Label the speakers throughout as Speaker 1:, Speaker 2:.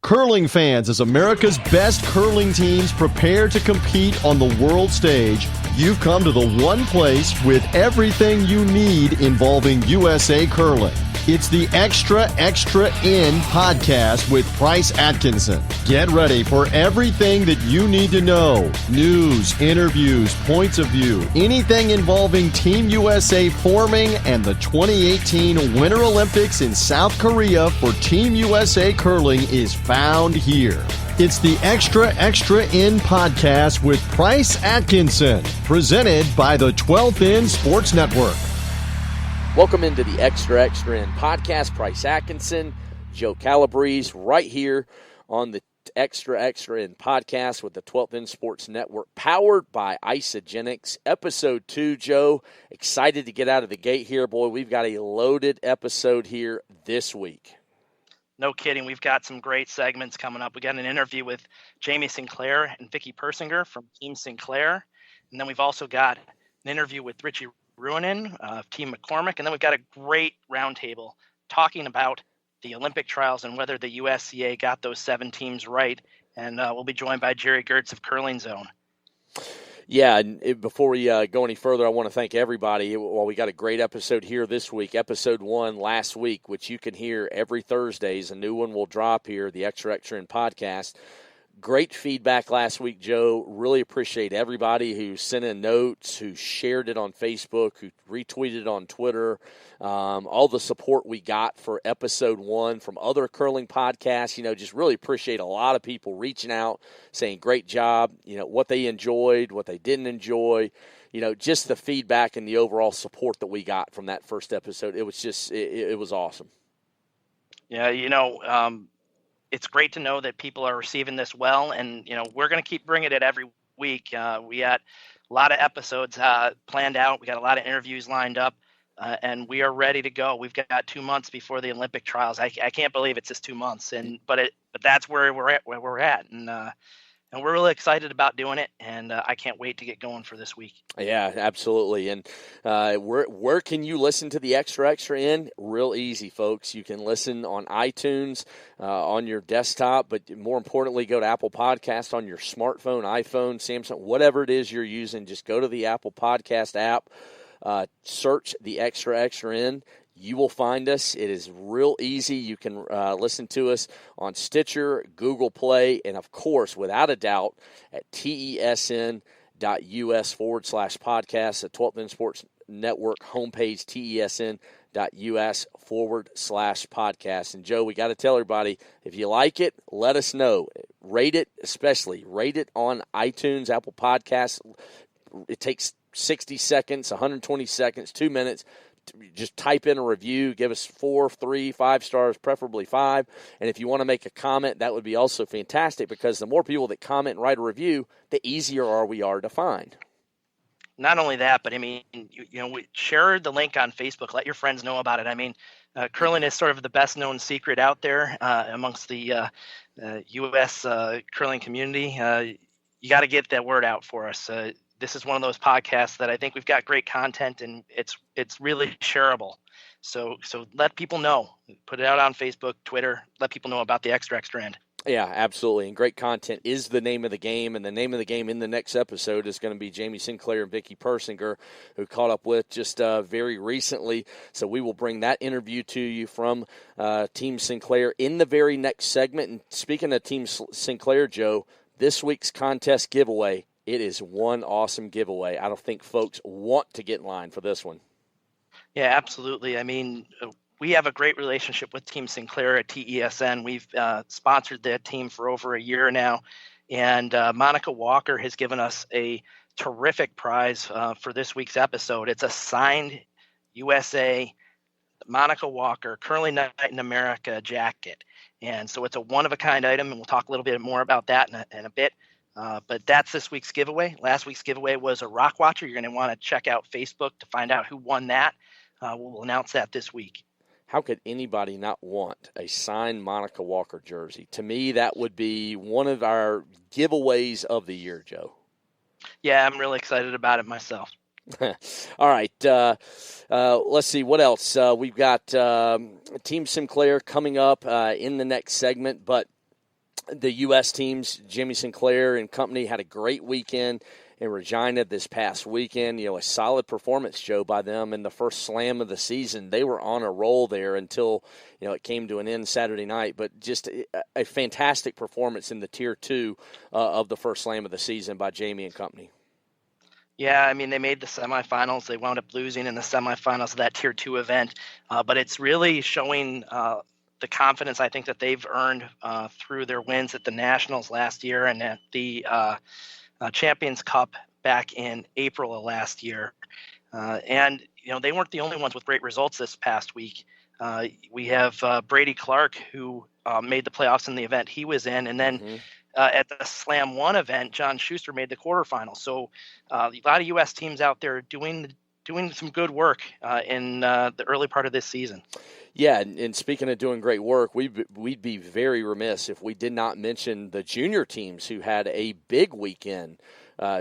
Speaker 1: Curling fans, as America's best curling teams prepare to compete on the world stage, you've come to the one place with everything you need involving USA Curling. It's the Extra In podcast with Price Atkinson. Get ready for everything that you need to know. News, interviews, points of view, anything involving Team USA forming and the 2018 Winter Olympics in South Korea for Team USA Curling is found here. It's the Extra In podcast with Price Atkinson, presented by the 12th In Sports Network.
Speaker 2: Welcome into the Extra In podcast. Price Atkinson, Joe Calabrese, right here on the Extra In podcast with the 12th In Sports Network, powered by Isagenix. Episode 2, Joe. Excited to get out of the gate here, boy. We've got a loaded episode here this week.
Speaker 3: No kidding. We've got some great segments coming up. We got an interview with Jamie Sinclair and Vicky Persinger from Team Sinclair. And then we've also got an interview with Rich Ruohonen of Team McCormick. And then we've got a great roundtable talking about the Olympic trials and whether the USCA got those 7 teams right. And we'll be joined by Gerry Geurts of Curling Zone.
Speaker 2: Yeah, and before we go any further, I want to thank everybody. Well, we got a great episode here this week, episode 1 last week, which you can hear every Thursdays. A new one will drop here, the Extra In podcast. Great feedback last week, Joe. Really appreciate everybody who sent in notes, who shared it on Facebook, who retweeted it on Twitter. All the support we got for episode 1 from other curling podcasts. Just really appreciate a lot of people reaching out, saying great job, what they enjoyed, what they didn't enjoy. Just the feedback and the overall support that we got from that first episode. It was just, it was awesome.
Speaker 3: Yeah, it's great to know that people are receiving this well, and we're going to keep bringing it every week. We had a lot of episodes planned out. We got a lot of interviews lined up, and we are ready to go. We've got 2 months before the Olympic trials. I can't believe it's just 2 months, but that's where we're at, and we're really excited about doing it, and I can't wait to get going for this week.
Speaker 2: Yeah, absolutely. And where can you listen to the Extra In? Real easy, folks. You can listen on iTunes, on your desktop, but more importantly, go to Apple Podcast on your smartphone, iPhone, Samsung, whatever it is you're using. Just go to the Apple Podcast app, search the Extra In. You will find us. It is real easy. You can listen to us on Stitcher, Google Play, and, of course, without a doubt, at TESN.US /podcast, the 12th In Sports Network homepage, TESN.US /podcast. And, Joe, we got to tell everybody, if you like it, let us know. Rate it, especially. Rate it on iTunes, Apple Podcasts. It takes 60 seconds, 120 seconds, 2 minutes. Just type in a review, give us 4, 3, 5 stars, preferably 5. And if you want to make a comment, that would be also fantastic, because the more people that comment and write a review, the easier we are to find.
Speaker 3: Not only that, but share the link on Facebook. Let your friends know about it. Curling is sort of the best known secret out there amongst the U.S. curling community. You got to get that word out for us. This is one of those podcasts that I think we've got great content, and it's really shareable. So let people know. Put it out on Facebook, Twitter. Let people know about the Extra In.
Speaker 2: Yeah, absolutely. And great content is the name of the game. And the name of the game in the next episode is going to be Jamie Sinclair and Vicky Persinger, who caught up with just very recently. So we will bring that interview to you from Team Sinclair in the very next segment. And speaking of Team Sinclair, Joe, this week's contest giveaway, it is one awesome giveaway. I don't think folks want to get in line for this one.
Speaker 3: Yeah, absolutely. We have a great relationship with Team Sinclair at TESN. We've sponsored that team for over a year now. And Monica Walker has given us a terrific prize for this week's episode. It's a signed USA Monica Walker Curling Night in America jacket. And so it's a one-of-a-kind item, and we'll talk a little bit more about that in a bit. But that's this week's giveaway. Last week's giveaway was a rock watcher. You're going to want to check out Facebook to find out who won that. We'll announce that this week.
Speaker 2: How could anybody not want a signed Monica Walker jersey? To me, that would be one of our giveaways of the year, Joe.
Speaker 3: Yeah, I'm really excited about it myself.
Speaker 2: All right. Let's see. What else? We've got Team Sinclair coming up in the next segment, but the U.S. teams, Jamie Sinclair and company, had a great weekend in Regina this past weekend. A solid performance, Joe, by them in the first slam of the season. They were on a roll there until, it came to an end Saturday night. But just a fantastic performance in the Tier 2 of the first slam of the season by Jamie and company.
Speaker 3: Yeah, I mean, they made the semifinals. They wound up losing in the semifinals of that Tier 2 event. But it's really showing the confidence I think that they've earned through their wins at the Nationals last year and at the Champions Cup back in April of last year. And they weren't the only ones with great results this past week. We have Brady Clark, who made the playoffs in the event he was in. And then at the Slam 1 event, John Schuster made the quarterfinals. So a lot of U.S. teams out there doing some good work in the early part of this season.
Speaker 2: Yeah, and speaking of doing great work, we'd be very remiss if we did not mention the junior teams who had a big weekend.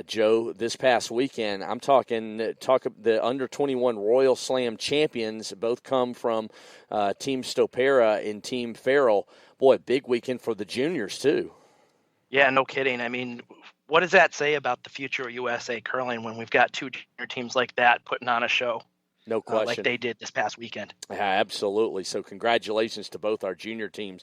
Speaker 2: Joe, this past weekend, I'm talking the under-21 Royal Slam champions. Both come from Team Stopera and Team Farrell. Boy, big weekend for the juniors too.
Speaker 3: Yeah, no kidding. I mean, what does that say about the future of USA curling when we've got two junior teams like that putting on a show?
Speaker 2: No question.
Speaker 3: Like they did this past weekend.
Speaker 2: Yeah, absolutely. So congratulations to both our junior teams.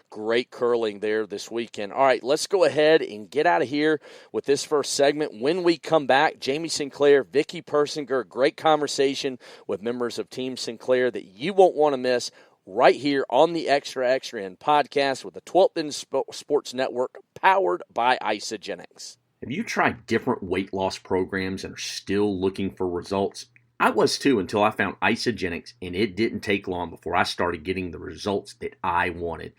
Speaker 2: Great curling there this weekend. All right, let's go ahead and get out of here with this first segment. When we come back, Jamie Sinclair, Vicky Persinger, great conversation with members of Team Sinclair that you won't want to miss right here on the Extra Extra End podcast with the 12th End Sports Network, powered by Isagenix.
Speaker 4: Have you tried different weight loss programs and are still looking for results? I was too until I found Isagenix, and it didn't take long before I started getting the results that I wanted.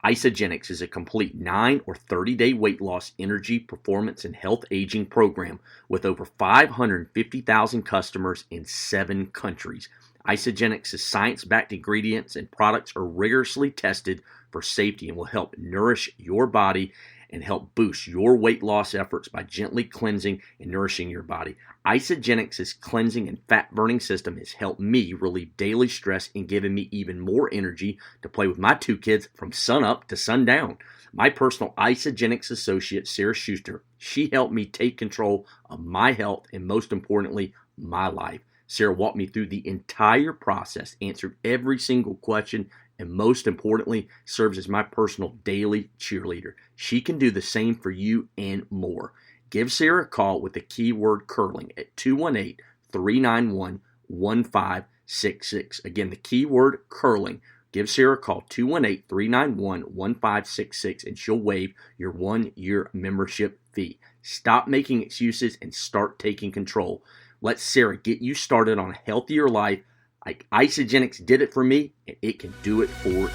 Speaker 4: Isagenix is a complete 9 or 30-day weight loss, energy, performance, and health aging program with over 550,000 customers in 7 countries. Isagenix's science-backed ingredients and products are rigorously tested for safety and will help nourish your body and help boost your weight loss efforts by gently cleansing and nourishing your body. Isagenix's cleansing and fat-burning system has helped me relieve daily stress and given me even more energy to play with my 2 kids from sunup to sundown. My personal Isagenix associate, Sarah Schuster, she helped me take control of my health and, most importantly, my life. Sarah walked me through the entire process, answered every single question, and most importantly, serves as my personal daily cheerleader. She can do the same for you and more. Give Sarah a call with the keyword curling at 218-391-1566. Again, the keyword curling. Give Sarah a call, 218-391-1566, and she'll waive your 1-year membership fee. Stop making excuses and start taking control. Let Sarah get you started on a healthier life like Isagenix did it for me, and it can do it for you.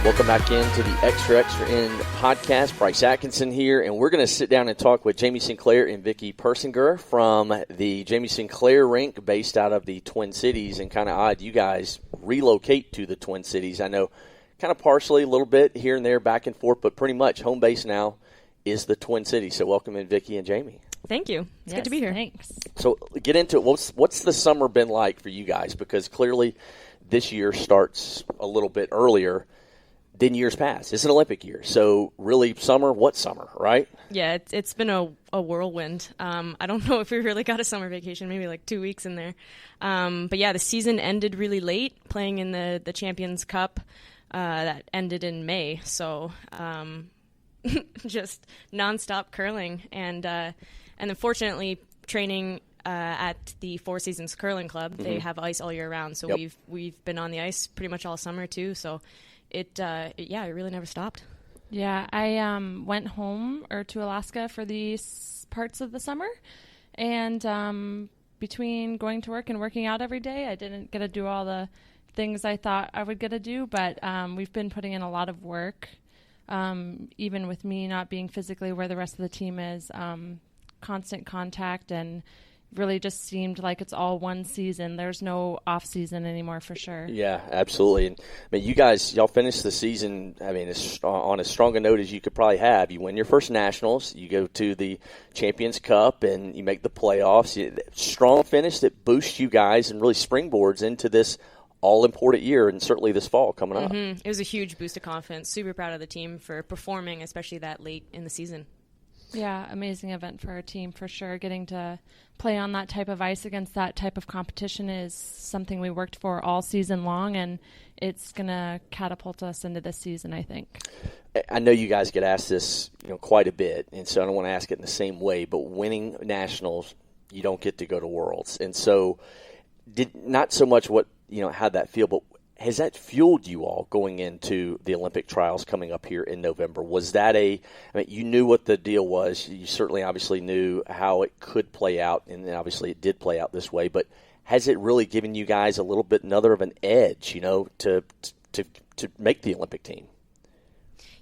Speaker 2: Welcome back into the Extra End podcast. Bryce Atkinson here, and we're going to sit down and talk with Jamie Sinclair and Vicky Persinger from the Jamie Sinclair rink based out of the Twin Cities. And kind of odd you guys relocate to the Twin Cities. I know kind of partially, a little bit here and there, back and forth, but pretty much home base now is the Twin Cities. So welcome in, Vicky and Jamie.
Speaker 5: Thank you. It's good to be here.
Speaker 6: Thanks.
Speaker 2: So get into it. What's the summer been like for you guys? Because clearly this year starts a little bit earlier than years past. It's an Olympic year. So really summer, what summer, right?
Speaker 5: Yeah, it's been a whirlwind. I don't know if we really got a summer vacation, maybe like 2 weeks in there. But yeah, the season ended really late, playing in the Champions Cup that ended in May. So just nonstop curling. And then fortunately training at the Four Seasons Curling Club, they have ice all year round. So we've been on the ice pretty much all summer too. So it really never stopped.
Speaker 6: Yeah, I went home to Alaska for these parts of the summer, and between going to work and working out every day, I didn't get to do all the things I thought I would get to do, but we've been putting in a lot of work, even with me not being physically where the rest of the team is, constant contact and really just seemed like it's all one season. There's no off season anymore for sure.
Speaker 2: Yeah, absolutely. And I mean, y'all finished the season, I mean, on as strong a note as you could probably have. You win your first nationals, you go to the Champions Cup, and you make the playoffs. Strong finish that boosts you guys and really springboards into this all-important year, and certainly this fall coming up.
Speaker 5: It was a huge boost of confidence. Super proud of the team for performing, especially that late in the season.
Speaker 6: Yeah, amazing event for our team for sure. Getting to play on that type of ice against that type of competition is something we worked for all season long, and it's going to catapult us into this season, I think.
Speaker 2: I know you guys get asked this, quite a bit, and so I don't want to ask it in the same way, but winning nationals, you don't get to go to Worlds. And so not so much how'd that feel, but has that fueled you all going into the Olympic trials coming up here in November? Was that you knew what the deal was. You certainly obviously knew how it could play out, and obviously it did play out this way, but has it really given you guys a little bit another of an edge, to make the Olympic team?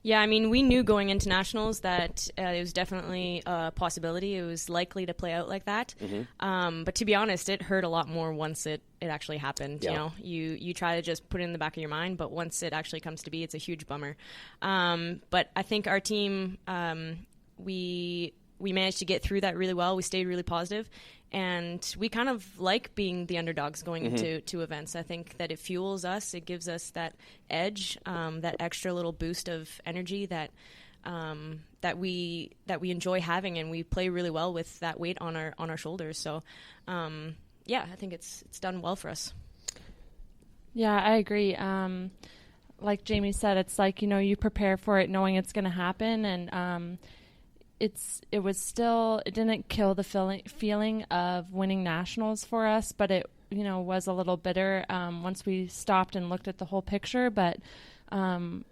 Speaker 5: Yeah, I mean, we knew going into nationals that it was definitely a possibility. It was likely to play out like that. But to be honest, it hurt a lot more once it actually happened.
Speaker 2: Yeah.
Speaker 5: You try to just put it in the back of your mind, but once it actually comes to be, it's a huge bummer. But I think our team, we managed to get through that really well. We stayed really positive, and we kind of like being the underdogs going into events. I think that it fuels us. It gives us that edge, that extra little boost of energy that we enjoy having, and we play really well with that weight on our shoulders. So, I think it's done well for us.
Speaker 6: Yeah, I agree. Like Jamie said, it's like, you prepare for it knowing it's going to happen, and it didn't kill the feeling of winning nationals for us, but it, was a little bitter once we stopped and looked at the whole picture. But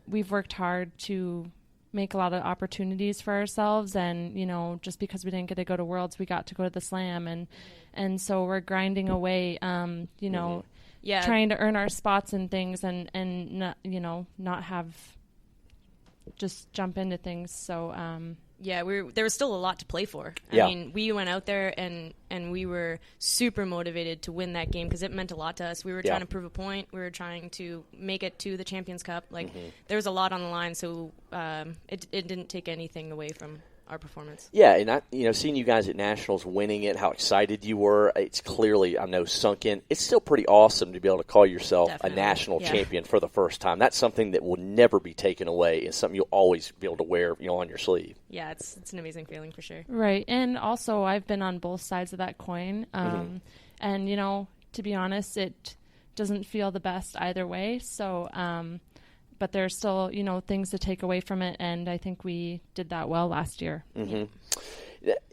Speaker 6: we've worked hard to make a lot of opportunities for ourselves, and, just because we didn't get to go to Worlds, we got to go to the Slam, and so we're grinding away, trying to earn our spots and things, and not, not have just jump into things. So,
Speaker 5: there was still a lot to play for.
Speaker 2: Yeah.
Speaker 5: I mean, we went out there and we were super motivated to win that game because it meant a lot to us. We were trying to prove a point. We were trying to make it to the Champions Cup. There was a lot on the line, so it didn't take anything away from our performance.
Speaker 2: Yeah, and seeing you guys at Nationals winning it, how excited you were, it's clearly, I know, sunk in. It's still pretty awesome to be able to call yourself
Speaker 5: Definitely.
Speaker 2: a national champion for the first time. That's something that will never be taken away. It's something you'll always be able to wear, on your sleeve.
Speaker 5: Yeah, it's an amazing feeling for sure.
Speaker 6: Right, and also I've been on both sides of that coin, and, to be honest, it doesn't feel the best either way, so... but there's still, things to take away from it, and I think we did that well last year.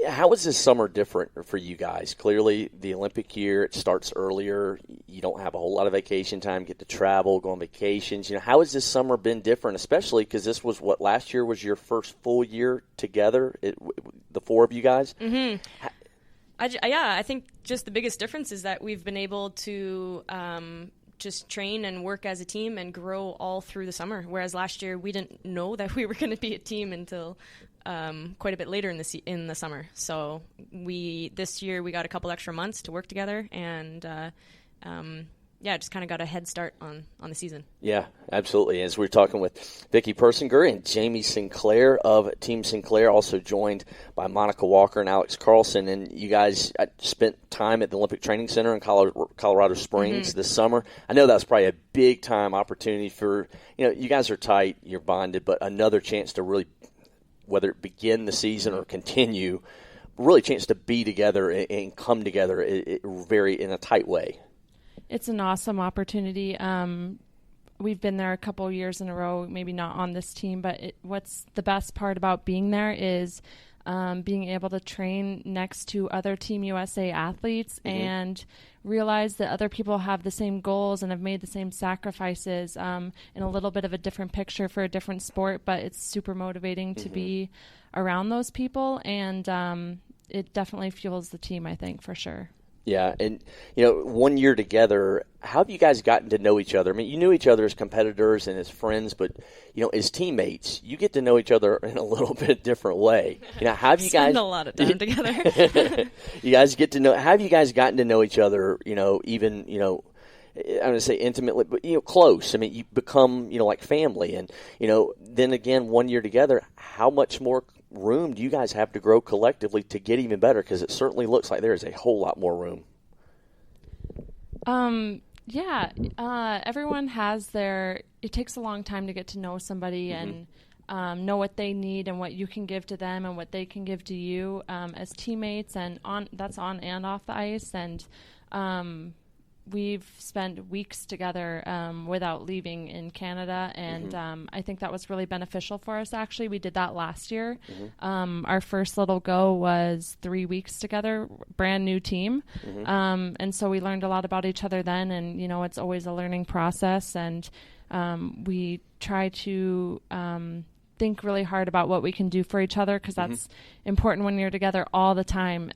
Speaker 2: How is this summer different for you guys? Clearly, the Olympic year, it starts earlier. You don't have a whole lot of vacation time, get to travel, go on vacations. How has this summer been different, especially because this was last year was your first full year together, the four of you guys?
Speaker 5: I think just the biggest difference is that we've been able to just train and work as a team and grow all through the summer. Whereas last year we didn't know that we were going to be a team until quite a bit later in the summer. So this year we got a couple extra months to work together, and just kind of got a head start on the season. Yeah, absolutely. As we're talking with Vicky Persinger and Jamie Sinclair of Team Sinclair, also joined by Monica Walker and Alex Carlson. And you guys spent time at the Olympic Training Center in Colorado Springs this summer. I know that was probably a big time opportunity for, you guys are tight, you're bonded, but another chance to really, whether it begin the season or continue, really a chance to be together and come together in a tight way. It's an awesome opportunity. We've been there a couple years in a row, maybe not on this team, but what's the best part about being there is being able to train next to other Team USA athletes and realize that other people have the same goals and have made the same sacrifices in a little bit of a different picture for a different sport, but it's super motivating to be around those people, and it definitely fuels the team, I think, for sure.
Speaker 2: Yeah, and 1 year together, how have you guys gotten to know each other? I mean, you knew each other as competitors and as friends, but as teammates, you get to know each other in a little bit different way. How have you guys
Speaker 5: spend a lot of time together?
Speaker 2: You guys get to know. How have you guys gotten to know each other? Even I'm going to say intimately, but close. I mean, you become like family, and then again, 1 year together, how much more room do you guys have to grow collectively to get even better? Because it certainly looks like there is a whole lot more room.
Speaker 6: Everyone has it takes a long time to get to know somebody and know what they need and what you can give to them and what they can give to you as teammates, and that's on and off the ice. And we've spent weeks together without leaving in Canada, and I think that was really beneficial for us. Actually, we did that last year. Our first little go was 3 weeks together, brand new team, and so we learned a lot about each other then, and it's always a learning process, and we try to think really hard about what we can do for each other, because that's important when you're together all the time.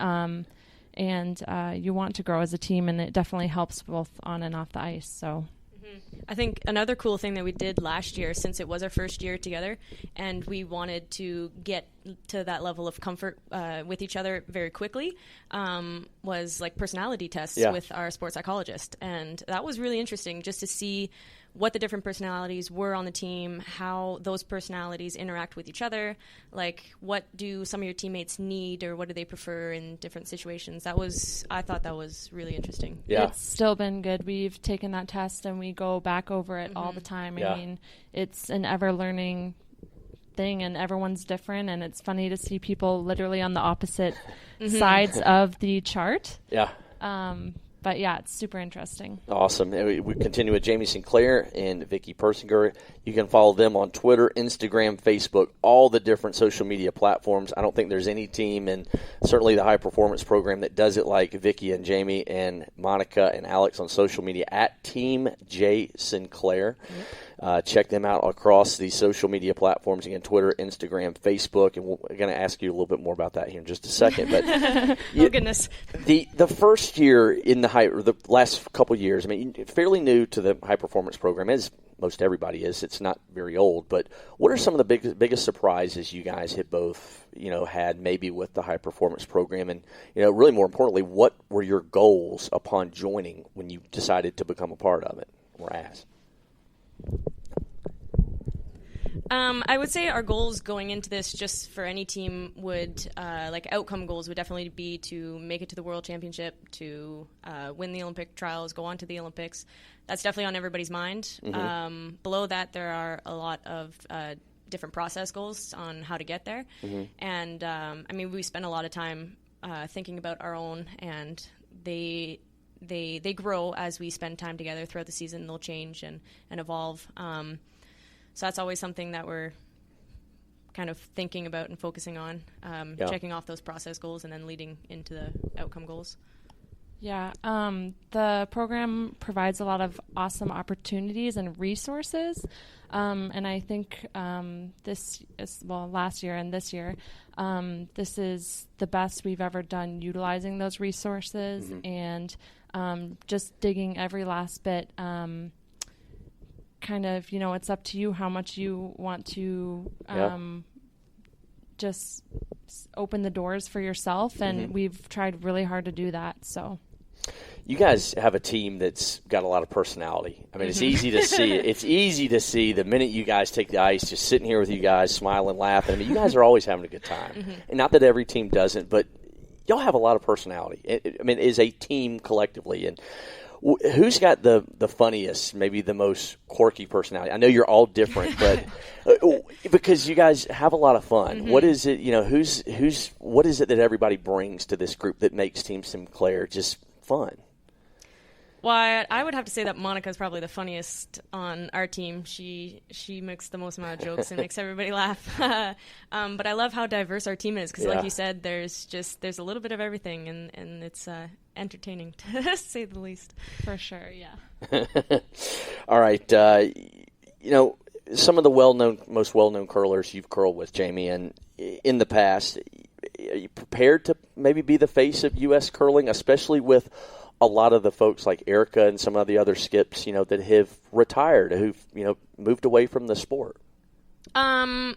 Speaker 6: And you want to grow as a team, and it definitely helps both on and off the ice. So,
Speaker 5: I think another cool thing that we did last year, since it was our first year together, and we wanted to get to that level of comfort with each other very quickly, was like personality tests with our sports psychologist, and that was really interesting just to see what the different personalities were on the team, how those personalities interact with each other, like what do some of your teammates need or what do they prefer in different situations. I thought that was really interesting.
Speaker 2: Yeah.
Speaker 6: It's still been good. We've taken that test and we go back over it all the time.
Speaker 2: Yeah.
Speaker 6: I mean, it's an ever-learning thing, and everyone's different, and it's funny to see people literally on the opposite sides of the chart.
Speaker 2: Yeah.
Speaker 6: But yeah, it's super interesting.
Speaker 2: Awesome. And we continue with Jamie Sinclair and Vicky Persinger. You can follow them on Twitter, Instagram, Facebook, all the different social media platforms. I don't think there's any team, and certainly the high performance program, that does it like Vicky and Jamie and Monica and Alex on social media at Team J Sinclair. Check them out across the social media platforms. Again, Twitter, Instagram, Facebook, and we're going to ask you a little bit more about that here in just a second. But
Speaker 5: oh, goodness.
Speaker 2: The first year in the last couple of years, I mean, fairly new to the high performance program, as most everybody is. It's not very old, but what are some of the biggest surprises you guys have both, had maybe with the high performance program, and really more importantly, what were your goals upon joining when you decided to become a part of it, or as?
Speaker 5: I would say our goals going into this, just for any team, would outcome goals would definitely be to make it to the World Championship, to win the Olympic trials, go on to the Olympics. That's definitely on everybody's mind. Below that, there are a lot of different process goals on how to get there. And we spend a lot of time thinking about our own, and they grow as we spend time together throughout the season. They'll change and evolve. So that's always something that we're kind of thinking about and focusing on, checking off those process goals and then leading into the outcome goals.
Speaker 6: Yeah, the program provides a lot of awesome opportunities and resources, and I think last year and this year, this is the best we've ever done utilizing those resources, and just digging every last bit. Kind of, it's up to you how much you want to just open the doors for yourself, and we've tried really hard to do that. So,
Speaker 2: you guys have a team that's got a lot of personality. I mean, it's easy to see. It's easy to see the minute you guys take the ice, just sitting here with you guys, smiling, laughing. I mean, you guys are always having a good time. And not that every team doesn't, but y'all have a lot of personality. I mean, as a team collectively. And who's got the funniest, maybe the most quirky personality? I know you're all different, but because you guys have a lot of fun. What is it? What is it that everybody brings to this group that makes Team Sinclair just fun?
Speaker 5: Well, I would have to say that Monica's probably the funniest on our team. She makes the most amount of jokes and makes everybody laugh. But I love how diverse our team is, because like you said, there's a little bit of everything, and it's entertaining, to say the least.
Speaker 6: For sure, yeah.
Speaker 2: All right. Some of the most well-known curlers you've curled with, Jamie, and in the past, Are you prepared to maybe be the face of U.S. curling, especially with a lot of the folks like Erica and some of the other skips, that have retired, who've, moved away from the sport?
Speaker 5: I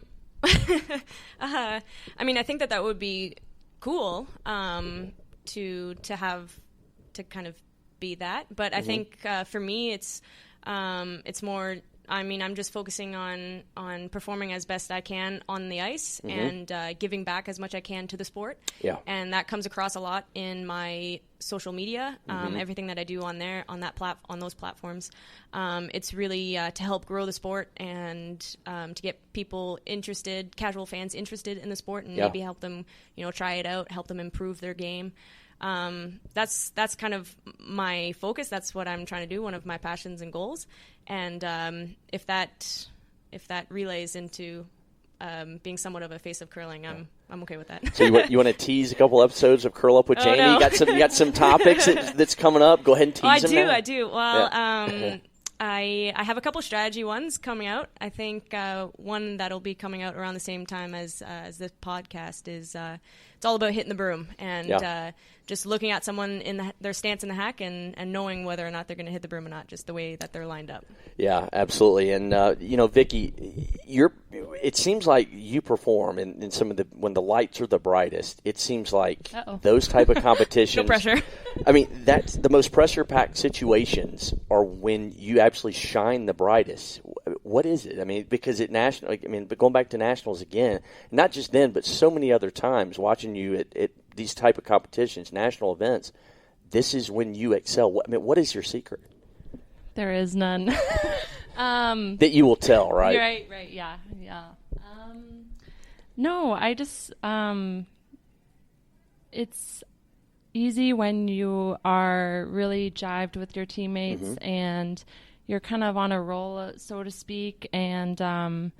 Speaker 5: mean, I think that would be cool to have to kind of be that, but I think for me it's more. I mean, I'm just focusing on performing as best I can on the ice and giving back as much I can to the sport.
Speaker 2: Yeah.
Speaker 5: And that comes across a lot in my social media, everything that I do on there, on those platforms. It's really to help grow the sport and to get people interested, casual fans interested in the sport, and maybe help them, try it out, help them improve their game. That's kind of my focus. That's what I'm trying to do. One of my passions and goals. And if that relays into being somewhat of a face of curling, I'm okay with that.
Speaker 2: So you want to tease a couple episodes of Curl Up with Jamie?
Speaker 5: No.
Speaker 2: You got some topics that's coming up. Go ahead and tease them now.
Speaker 5: I do. Well, I have a couple strategy ones coming out. I think one that'll be coming out around the same time as this podcast is it's all about hitting the broom and just looking at someone in their stance in the hack and knowing whether or not they're going to hit the broom or not, just the way that they're lined up. Yeah,
Speaker 2: absolutely. And Vicky, it seems like you perform in some of when the lights are the brightest. It seems like those type of competitions.
Speaker 5: No pressure.
Speaker 2: I mean, that's the most pressure-packed situations are when you actually shine the brightest. What is it? I mean, because but going back to nationals again, not just then, but so many other times, watching you at these type of competitions, national events, this is when you excel. What is your secret?
Speaker 6: There is none.
Speaker 2: That you will tell, right?
Speaker 6: Right, yeah. No, I just, it's easy when you are really jived with your teammates and you're kind of on a roll, so to speak, and,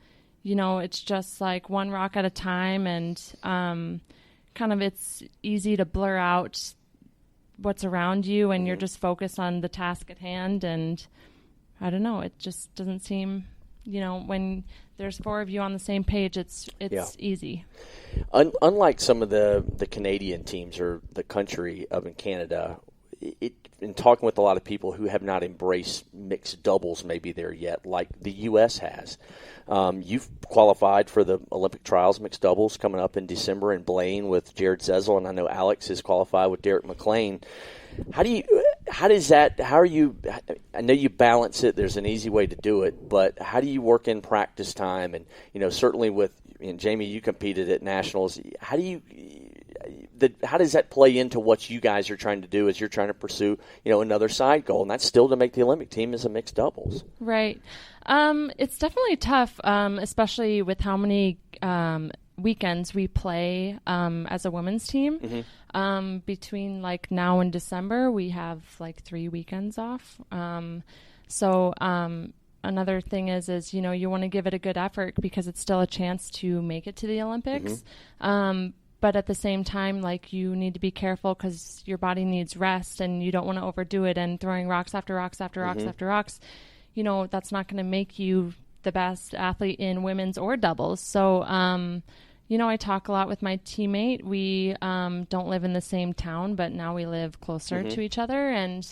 Speaker 6: it's just like one rock at a time, and kind of it's easy to blur out what's around you and you're just focused on the task at hand. And I don't know, it just doesn't seem, when there's four of you on the same page, it's easy.
Speaker 2: Unlike some of the Canadian teams or the country up in Canada, in talking with a lot of people who have not embraced mixed doubles maybe there yet, like the U.S. has. You've qualified for the Olympic trials mixed doubles coming up in December in Blaine with Jared Zezel, and I know Alex is qualified with Derek McLean. I know you balance it. There's an easy way to do it, but how do you work in practice time? And, certainly Jamie, you competed at nationals. How does that play into what you guys are trying to do as you're trying to pursue, another side goal, and that's still to make the Olympic team as a mixed doubles?
Speaker 6: Right. It's definitely tough, especially with how many weekends we play as a women's team. Between now and December, we have 3 weekends off. So another thing is you want to give it a good effort because it's still a chance to make it to the Olympics. But at the same time, you need to be careful because your body needs rest and you don't want to overdo it, and throwing rocks after rocks after rocks after rocks, that's not going to make you the best athlete in women's or doubles. So, I talk a lot with my teammate. We don't live in the same town, but now we live closer to each other, and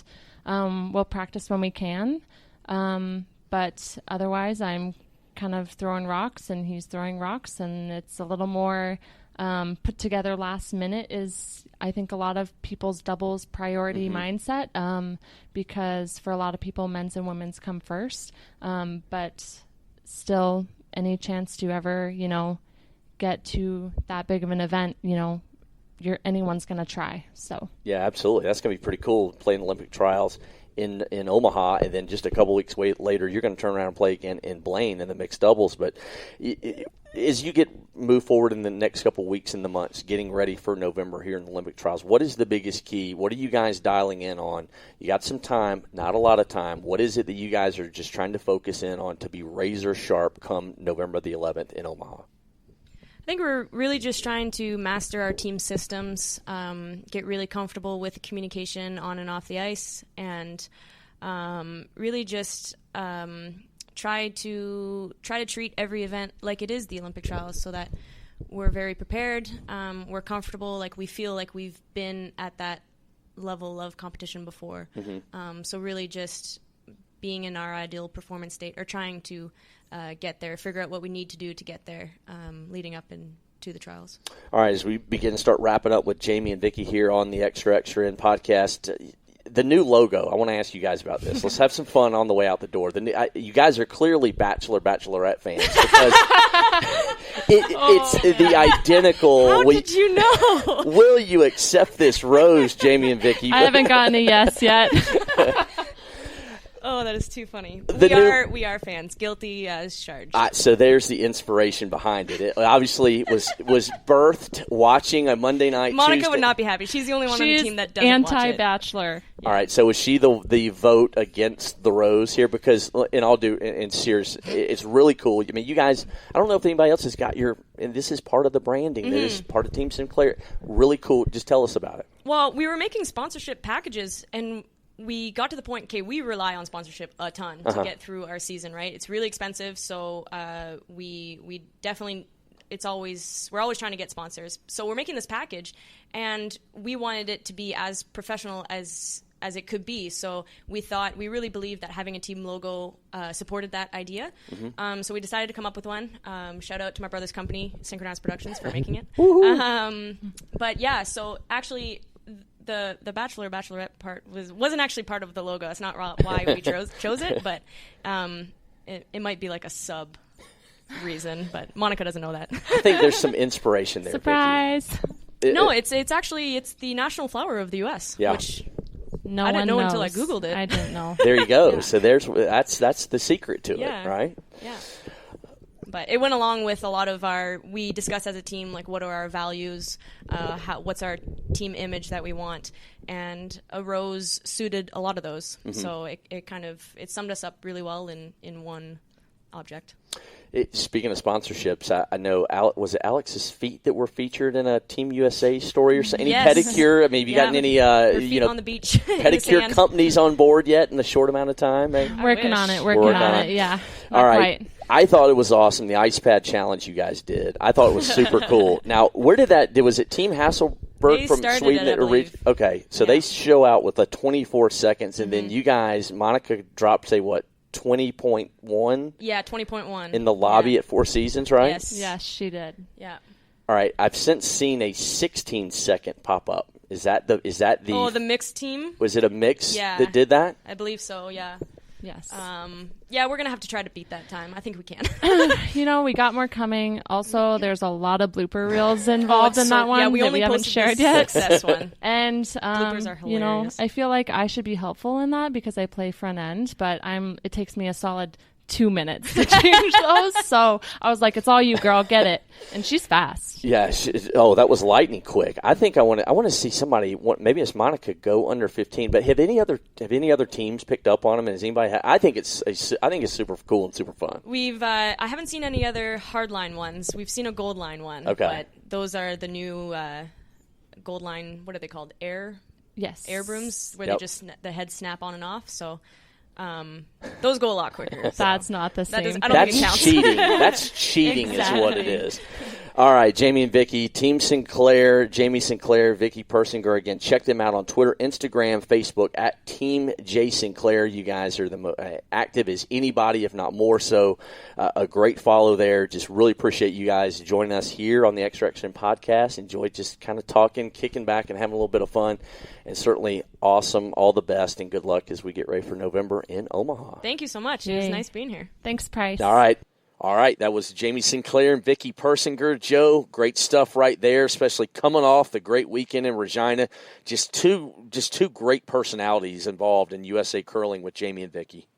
Speaker 6: we'll practice when we can. But otherwise, I'm kind of throwing rocks and he's throwing rocks, and it's a little more put together last minute is, I think, a lot of people's doubles priority mindset, because for a lot of people, men's and women's come first. But still, any chance to ever, get to that big of an event, anyone's going to try. So
Speaker 2: yeah, absolutely. That's going to be pretty cool, playing Olympic trials in Omaha, and then just a couple weeks later, you're going to turn around and play again in Blaine in the mixed doubles. But as you move forward in the next couple weeks and the months, getting ready for November here in the Olympic trials, what is the biggest key? What are you guys dialing in on? You got some time, not a lot of time. What is it that you guys are just trying to focus in on to be razor sharp come November the 11th in Omaha?
Speaker 5: I think we're really just trying to master our team systems, get really comfortable with communication on and off the ice, and really just try to treat every event like it is the Olympic trials, so that we're very prepared. We're comfortable. Like, we feel like we've been at that level of competition before. So really just being in our ideal performance state, or trying to get there, figure out what we need to do to get there, leading up into the trials.
Speaker 2: All right, as we begin to start wrapping up with Jamie and Vicky here on the Extra Extra In podcast, the new logo, I want to ask you guys about this. Let's have some fun on the way out the door. You guys are clearly Bachelorette fans, because it's the identical.
Speaker 5: How did you know?
Speaker 2: Will you accept this rose, Jamie and Vicky?
Speaker 6: I haven't gotten a yes yet.
Speaker 5: Oh, that is too funny. We are fans. Guilty as charged.
Speaker 2: So there's the inspiration behind it. It obviously was birthed watching a Monday night.
Speaker 5: Monica
Speaker 2: Tuesday.
Speaker 5: would not be happy. She's the only one on the team that doesn't
Speaker 6: anti-Bachelor.
Speaker 5: watch it.
Speaker 2: All right, so was she the vote against the rose here? Because, and I'll do in serious, it's really cool. I mean, you guys, I don't know if anybody else has got and this is part of the branding. That is part of Team Sinclair. Really cool. Just tell us about it.
Speaker 5: Well, we were making sponsorship packages, and we got to the point, we rely on sponsorship a ton to get through our season, right? It's really expensive, so we definitely, we're always trying to get sponsors. So we're making this package, and we wanted it to be as professional as it could be. So we really believed that having a team logo supported that idea. So we decided to come up with one. Shout out to my brother's company, Synchronized Productions, for making it. But yeah, so actually, the Bachelorette part wasn't actually part of the logo. That's not why we chose it, but it might be like a sub reason, but Monica doesn't know that.
Speaker 2: I think there's some inspiration there.
Speaker 6: Surprise!
Speaker 2: Vicky.
Speaker 5: No, it's the national flower of the U.S.
Speaker 2: Yeah.
Speaker 5: Which
Speaker 6: no
Speaker 5: I didn't
Speaker 6: one
Speaker 5: know
Speaker 6: knows.
Speaker 5: until I Googled it.
Speaker 6: I didn't know.
Speaker 2: There you go.
Speaker 5: Yeah.
Speaker 2: So that's the secret to it, right?
Speaker 5: Yeah. But it went along with a lot of we discussed as a team, like, what are our values, what's our team image that we want, and a rose suited a lot of those. So it summed us up really well in one object.
Speaker 2: Speaking of sponsorships, I know was it Alex's feet that were featured in a Team USA story or something? Any pedicure? I mean, have you gotten any
Speaker 5: on the beach
Speaker 2: pedicure companies on board yet in a short amount of time?
Speaker 6: Working on it. Yeah.
Speaker 2: All right. Quite. I thought it was awesome, the ice pad challenge you guys did. I thought it was super cool. Now, where did was it Team Hasselberg from Sweden? Okay, so they show out with 24 seconds, and then you guys, Monica dropped, say, what, 20.1?
Speaker 5: Yeah, 20.1.
Speaker 2: In the lobby at Four Seasons, right?
Speaker 6: Yes, she did.
Speaker 5: Yeah.
Speaker 2: All right, I've since seen a 16-second pop up. Is that the
Speaker 5: the mixed team?
Speaker 2: Was it a mix that did that?
Speaker 5: I believe so, yeah.
Speaker 6: Yes.
Speaker 5: Yeah, we're going to have to try to beat that time. I think we can.
Speaker 6: We got more coming. Also, there's a lot of blooper reels involved in that one.
Speaker 5: Yeah, we
Speaker 6: haven't shared yet.
Speaker 5: Success one.
Speaker 6: And,
Speaker 5: bloopers are hilarious.
Speaker 6: I feel like I should be helpful in that because I play front end, but it takes me a solid 2 minutes to change those. So I was like, it's all you, girl. Get it. And she's fast.
Speaker 2: Yeah. That was lightning quick. I think I want to see somebody. Maybe it's Monica go under 15. But have any other teams picked up on them? And has anybody? I think it's super cool and super fun.
Speaker 5: I haven't seen any other hardline ones. We've seen a gold line one.
Speaker 2: Okay.
Speaker 5: But those are the new gold line. What are they called? Air brooms where they just the heads snap on and off. So. Those go a lot quicker. So.
Speaker 6: That's not the same.
Speaker 5: I don't think it counts.
Speaker 2: Cheating. That's cheating is what it is. All right, Jamie and Vicky, Team Sinclair, Jamie Sinclair, Vicky Persinger. Again, check them out on Twitter, Instagram, Facebook at Team J Sinclair. You guys are the active as anybody, if not more so. A great follow there. Just really appreciate you guys joining us here on the Extra Extra podcast. Enjoy just kind of talking, kicking back, and having a little bit of fun. And certainly awesome. All the best and good luck as we get ready for November in Omaha.
Speaker 5: Thank you so much. It was nice being here.
Speaker 6: Thanks, Price.
Speaker 2: All right, that was Jamie Sinclair and Vicky Persinger. Joe, great stuff right there, especially coming off the great weekend in Regina. Just two great personalities involved in USA Curling with Jamie and Vicky.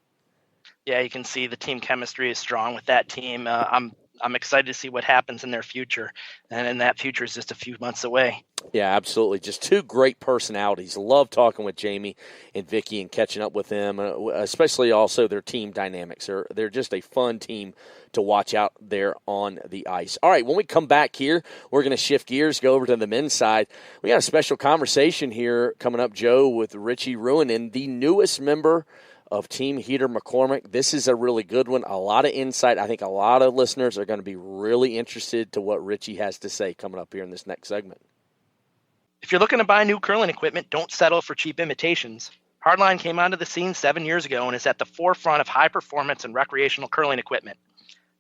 Speaker 3: Yeah, you can see the team chemistry is strong with that team. I'm excited to see what happens in their future, and that future is just a few months away.
Speaker 2: Yeah, absolutely. Just two great personalities. Love talking with Jamie and Vicky and catching up with them, especially also their team dynamics. They're just a fun team to watch out there on the ice. All right, when we come back here, we're going to shift gears, go over to the men's side. We got a special conversation here coming up, Joe, with Rich Ruohonen, the newest member of Team Heater McCormick. This is a really good one. A lot of insight. I think a lot of listeners are going to be really interested to what Richie has to say coming up here in this next segment.
Speaker 3: If you're looking to buy new curling equipment, don't settle for cheap imitations. Hardline came onto the scene 7 years ago and is at the forefront of high performance and recreational curling equipment.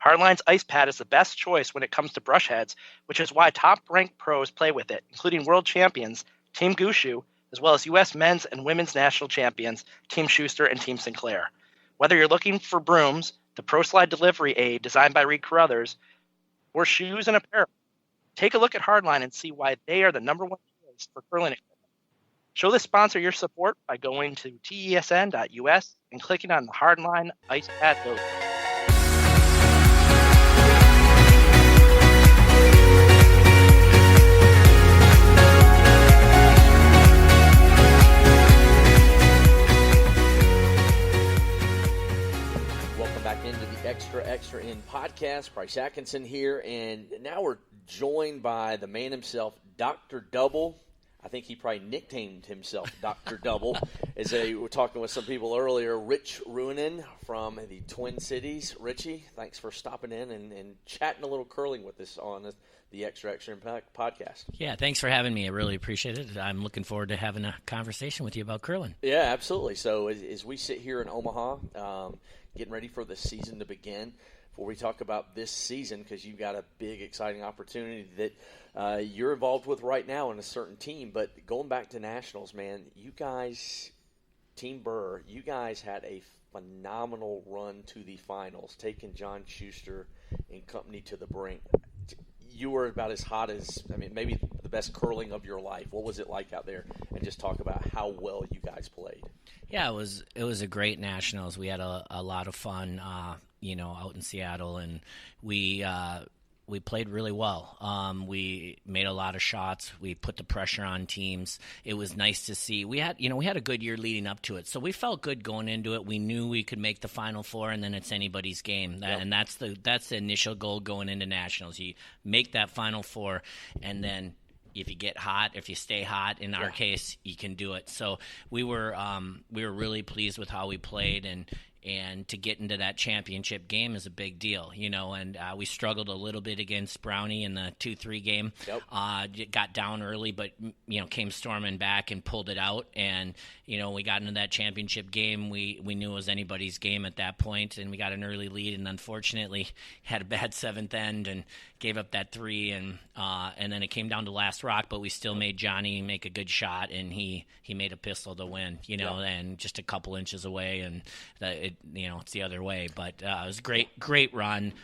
Speaker 3: Hardline's ice pad is the best choice when it comes to brush heads, which is why top-ranked pros play with it, including world champions Team Gushu, as well as U.S. men's and women's national champions Team Schuster and Team Sinclair. Whether you're looking for brooms, the Pro Slide delivery aid designed by Reed Carruthers, or shoes and apparel, take a look at Hardline and see why they are the number one choice for curling equipment. Show the sponsor your support by going to TESN.US and clicking on the Hardline ice pad logo.
Speaker 2: Into the Extra In podcast. Bryce Atkinson here, and now we're joined by the man himself, Dr. Double. I think he probably nicknamed himself Dr. Double. We were talking with some people earlier, Rich Ruohonen from the Twin Cities. Richie, thanks for stopping in and chatting a little curling with us on the Extra In podcast.
Speaker 7: Yeah, thanks for having me. I really appreciate it. I'm looking forward to having a conversation with you about curling.
Speaker 2: Yeah, absolutely. So as we sit here in Omaha, getting ready for the season to begin, before we talk about this season, because you've got a big, exciting opportunity that you're involved with right now in a certain team. But going back to nationals, man, you guys, Team Birr, you guys had a phenomenal run to the finals, taking John Schuster and company to the brink. You were about as hot as, maybe the best curling of your life. What was it like out there? And just talk about how well you guys played.
Speaker 7: Yeah, it was a great nationals. We had a lot of fun, out in Seattle, and we played really well. We made a lot of shots. We put the pressure on teams. It was nice to see. We had a good year leading up to it, so we felt good going into it. We knew we could make the Final Four, and then it's anybody's game. And that's the initial goal going into nationals. You make that Final Four, and then if you get hot, if you stay hot, in our case, you can do it. So we were really pleased with how we played, and to get into that championship game is a big deal, and we struggled a little bit against Brownie in the 2-3 game. Got down early, but, came storming back and pulled it out. And, we got into that championship game. We knew it was anybody's game at that point, and we got an early lead, and unfortunately had a bad seventh end and gave up that 3. And then it came down to last rock, but we still made Johnny make a good shot, and he made a pistol to win, and just a couple inches away, and it's the other way. But it was a great run.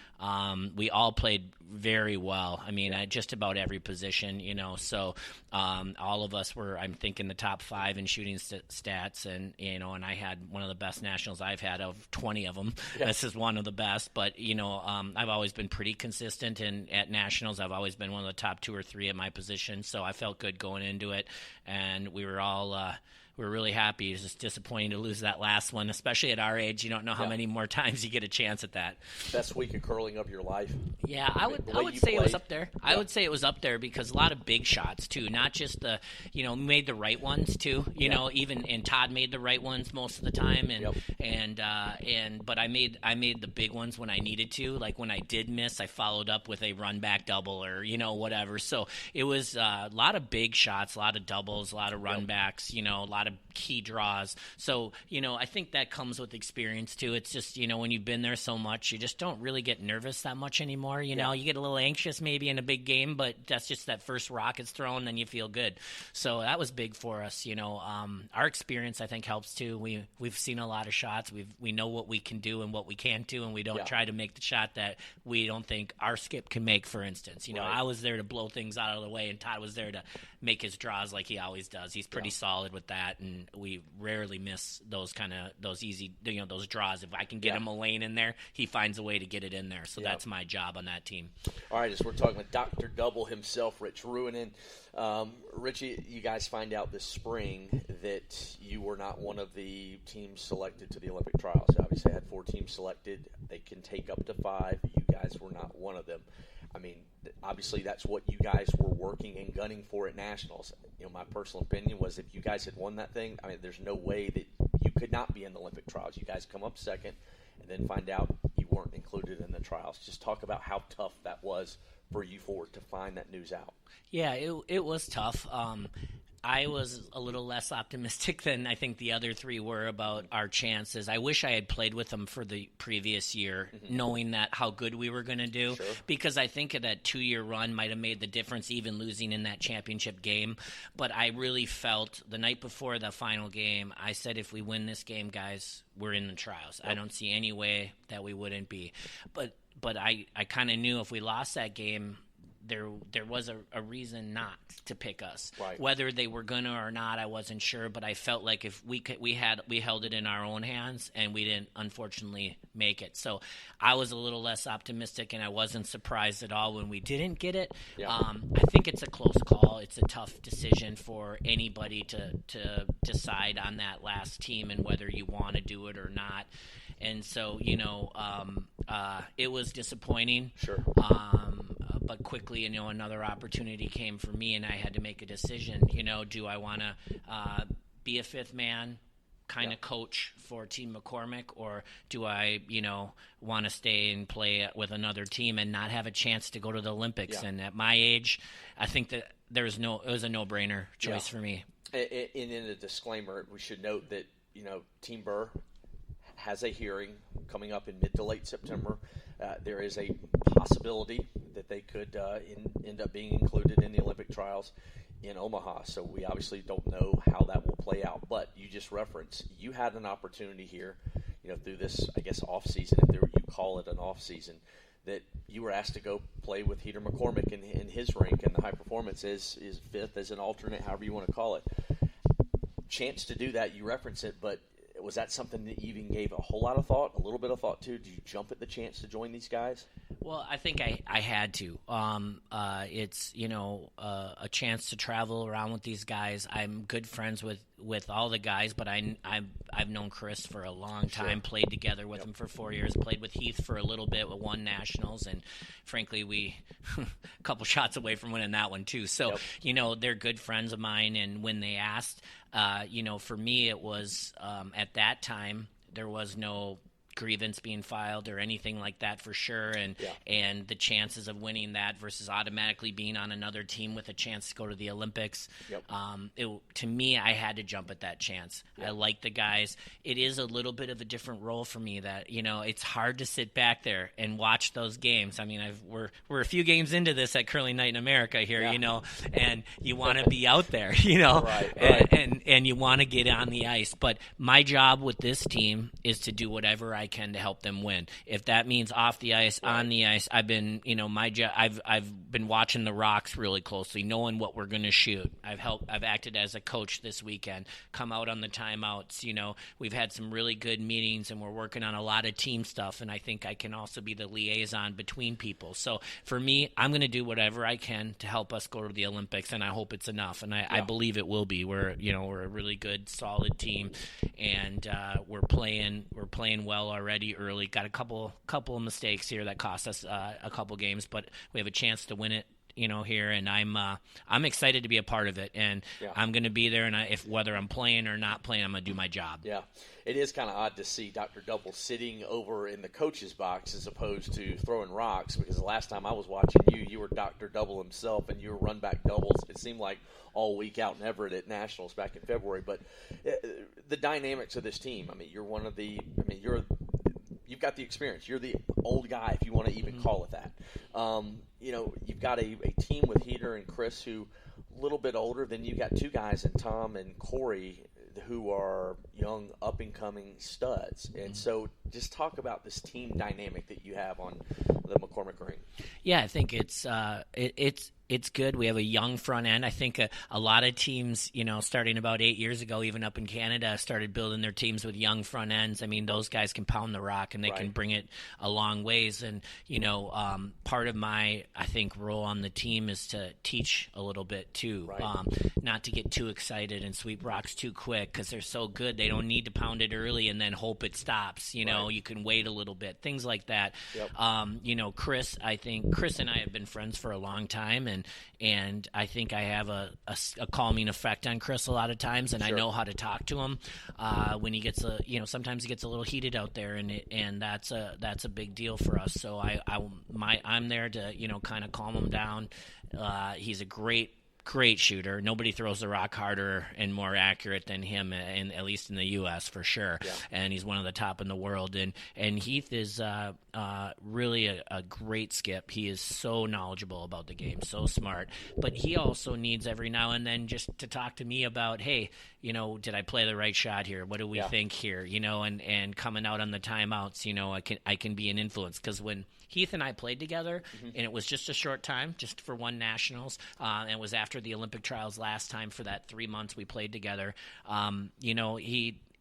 Speaker 7: We all played very well. Just about every position, so all of us were, I'm thinking, the top 5 in shooting stats, and and I had one of the best nationals I've had of 20 of them. This is one of the best, but I've always been pretty consistent, and at nationals I've always been one of the top 2 or 3 at my position, so I felt good going into it, and we were all we were really happy. It's just disappointing to lose that last one, especially at our age. You don't know how many more times you get a chance at that.
Speaker 2: Best week of curling of your life.
Speaker 7: Yeah, I would say it was up there. I would say it was up there because a lot of big shots too, not just the made the right ones too. And Todd made the right ones most of the time, but I made the big ones when I needed to. Like when I did miss, I followed up with a run back double or whatever. So it was a lot of big shots, a lot of doubles, a lot of run backs. A lot of key draws. So, I think that comes with experience too. It's just, when you've been there so much, you just don't really get nervous that much anymore. You get a little anxious maybe in a big game, but that's just that first rocket's thrown, then you feel good. So that was big for us. Our experience, I think, helps too. We've seen a lot of shots. We know what we can do and what we can't do, and we don't try to make the shot that we don't think our skip can make, for instance. I was there to blow things out of the way, and Todd was there to make his draws like he always does. He's pretty solid with that, and we rarely miss those easy, those draws. If I can get him a lane in there, he finds a way to get it in there. So that's my job on that team.
Speaker 2: All right, as we're talking with Dr. Double himself, Rich Ruohonen. Richie, you guys find out this spring that you were not one of the teams selected to the Olympic trials. Obviously, I had 4 teams selected. They can take up to 5. You guys were not one of them. Obviously, that's what you guys were working and gunning for at nationals. My personal opinion was if you guys had won that thing, there's no way that you could not be in the Olympic trials. You guys come up second and then find out you weren't included in the trials. Just talk about how tough that was for you four to find that news out.
Speaker 7: Yeah, it was tough. I was a little less optimistic than I think the other three were about our chances. I wish I had played with them for the previous year, knowing that how good we were going to do, because I think that 2-year run might have made the difference, even losing in that championship game. But I really felt the night before the final game, I said, if we win this game, guys, we're in the trials. I don't see any way that we wouldn't be. But I kind of knew if we lost that game, there was a reason not to pick us.
Speaker 2: Right.
Speaker 7: Whether they were gonna or not, I wasn't sure. But I felt like if we held it in our own hands, and we didn't unfortunately make it. So I was a little less optimistic, and I wasn't surprised at all when we didn't get it.
Speaker 2: Yeah.
Speaker 7: I think it's a close call. It's a tough decision for anybody to decide on that last team and whether you want to do it or not. And so, it was disappointing.
Speaker 2: Sure.
Speaker 7: But quickly, another opportunity came for me, and I had to make a decision. Do I want to be a fifth man, kind of coach for Team McCormick, or do I, want to stay and play with another team and not have a chance to go to the Olympics? And at my age, I think that it was a no-brainer choice for me.
Speaker 2: And in a disclaimer, we should note that Team Birr has a hearing coming up in mid to late September. There is a possibility that they could end up being included in the Olympic trials in Omaha. So we obviously don't know how that will play out. But you just referenced, you had an opportunity here, through this, I guess, off season, if you call it an off season, that you were asked to go play with Heater McCormick in his rank, and the high performance is fifth as an alternate, however you want to call it. Chance to do that, you reference it, but was that something that you even gave a whole lot of thought, a little bit of thought to? Did you jump at the chance to join these guys?
Speaker 7: Well, I think I had to. It's a chance to travel around with these guys. I'm good friends with all the guys, but I've known Chris for a long time. Played together with him for 4 years. Played with Heath for a little bit. We won nationals, and frankly, we a couple shots away from winning that one too. So they're good friends of mine. And when they asked, for me, it was at that time there was no grievance being filed or anything like that for sure, and the chances of winning that versus automatically being on another team with a chance to go to the Olympics, to me, I had to jump at that chance. I like the guys. It is a little bit of a different role for me that it's hard to sit back there and watch those games. I mean, we're a few games into this at Curling Night in America here, and you want to be out there,
Speaker 2: Right.
Speaker 7: And you want to get on the ice. But my job with this team is to do whatever I can to help them win. If that means off the ice, on the ice, I've been, my job. I've been watching the rocks really closely, knowing what we're going to shoot. I've acted as a coach this weekend. Come out on the timeouts. We've had some really good meetings, and we're working on a lot of team stuff. And I think I can also be the liaison between people. So for me, I'm going to do whatever I can to help us go to the Olympics, and I hope it's enough. And I believe it will be. We're a really good, solid team, and we're playing well already early. Got a couple of mistakes here that cost us a couple games, but we have a chance to win it here, and I'm excited to be a part of it, and I'm going to be there, and if whether I'm playing or not playing, I'm going to do my job.
Speaker 2: Yeah, it is kind of odd to see Dr. Double sitting over in the coach's box as opposed to throwing rocks, because the last time I was watching you were Dr. Double himself, and you were run back doubles. It seemed like all week out in Everett at Nationals back in February. But the dynamics of this team, I mean, you've got the experience. You're the old guy, if you want to even call it that. You've got a team with Heater and Chris who a little bit older. Then you got two guys in Tom and Corey who are young, up-and-coming studs. And so just talk about this team dynamic that you have on the McCormick ring.
Speaker 7: Yeah, I think it's good. We have a young front end. I think a lot of teams, starting about 8 years ago, even up in Canada, started building their teams with young front ends. I mean, those guys can pound the rock, and they can bring it a long ways. And, part of my, I think, role on the team is to teach a little bit too, not to get too excited and sweep rocks too quick, because they're so good. They don't need to pound it early and then hope it stops. You can wait a little bit, things like that. Chris, I think Chris and I have been friends for a long time, and and I think I have a calming effect on Chris a lot of times, and I know how to talk to him when he gets sometimes he gets a little heated out there, and that's a big deal for us. So I'm there to kind of calm him down. He's a great shooter. Nobody throws the rock harder and more accurate than him, at least in the U.S. for sure. Yeah. And he's one of the top in the world. And Heath is really a great skip. He is so knowledgeable about the game, so smart. But he also needs every now and then just to talk to me about, hey, did I play the right shot here? What do we think here? And coming out on the timeouts, I can be an influence, because when Heath and I played together, and it was just a short time, just for one nationals, and it was after the Olympic trials last time for that 3 months we played together.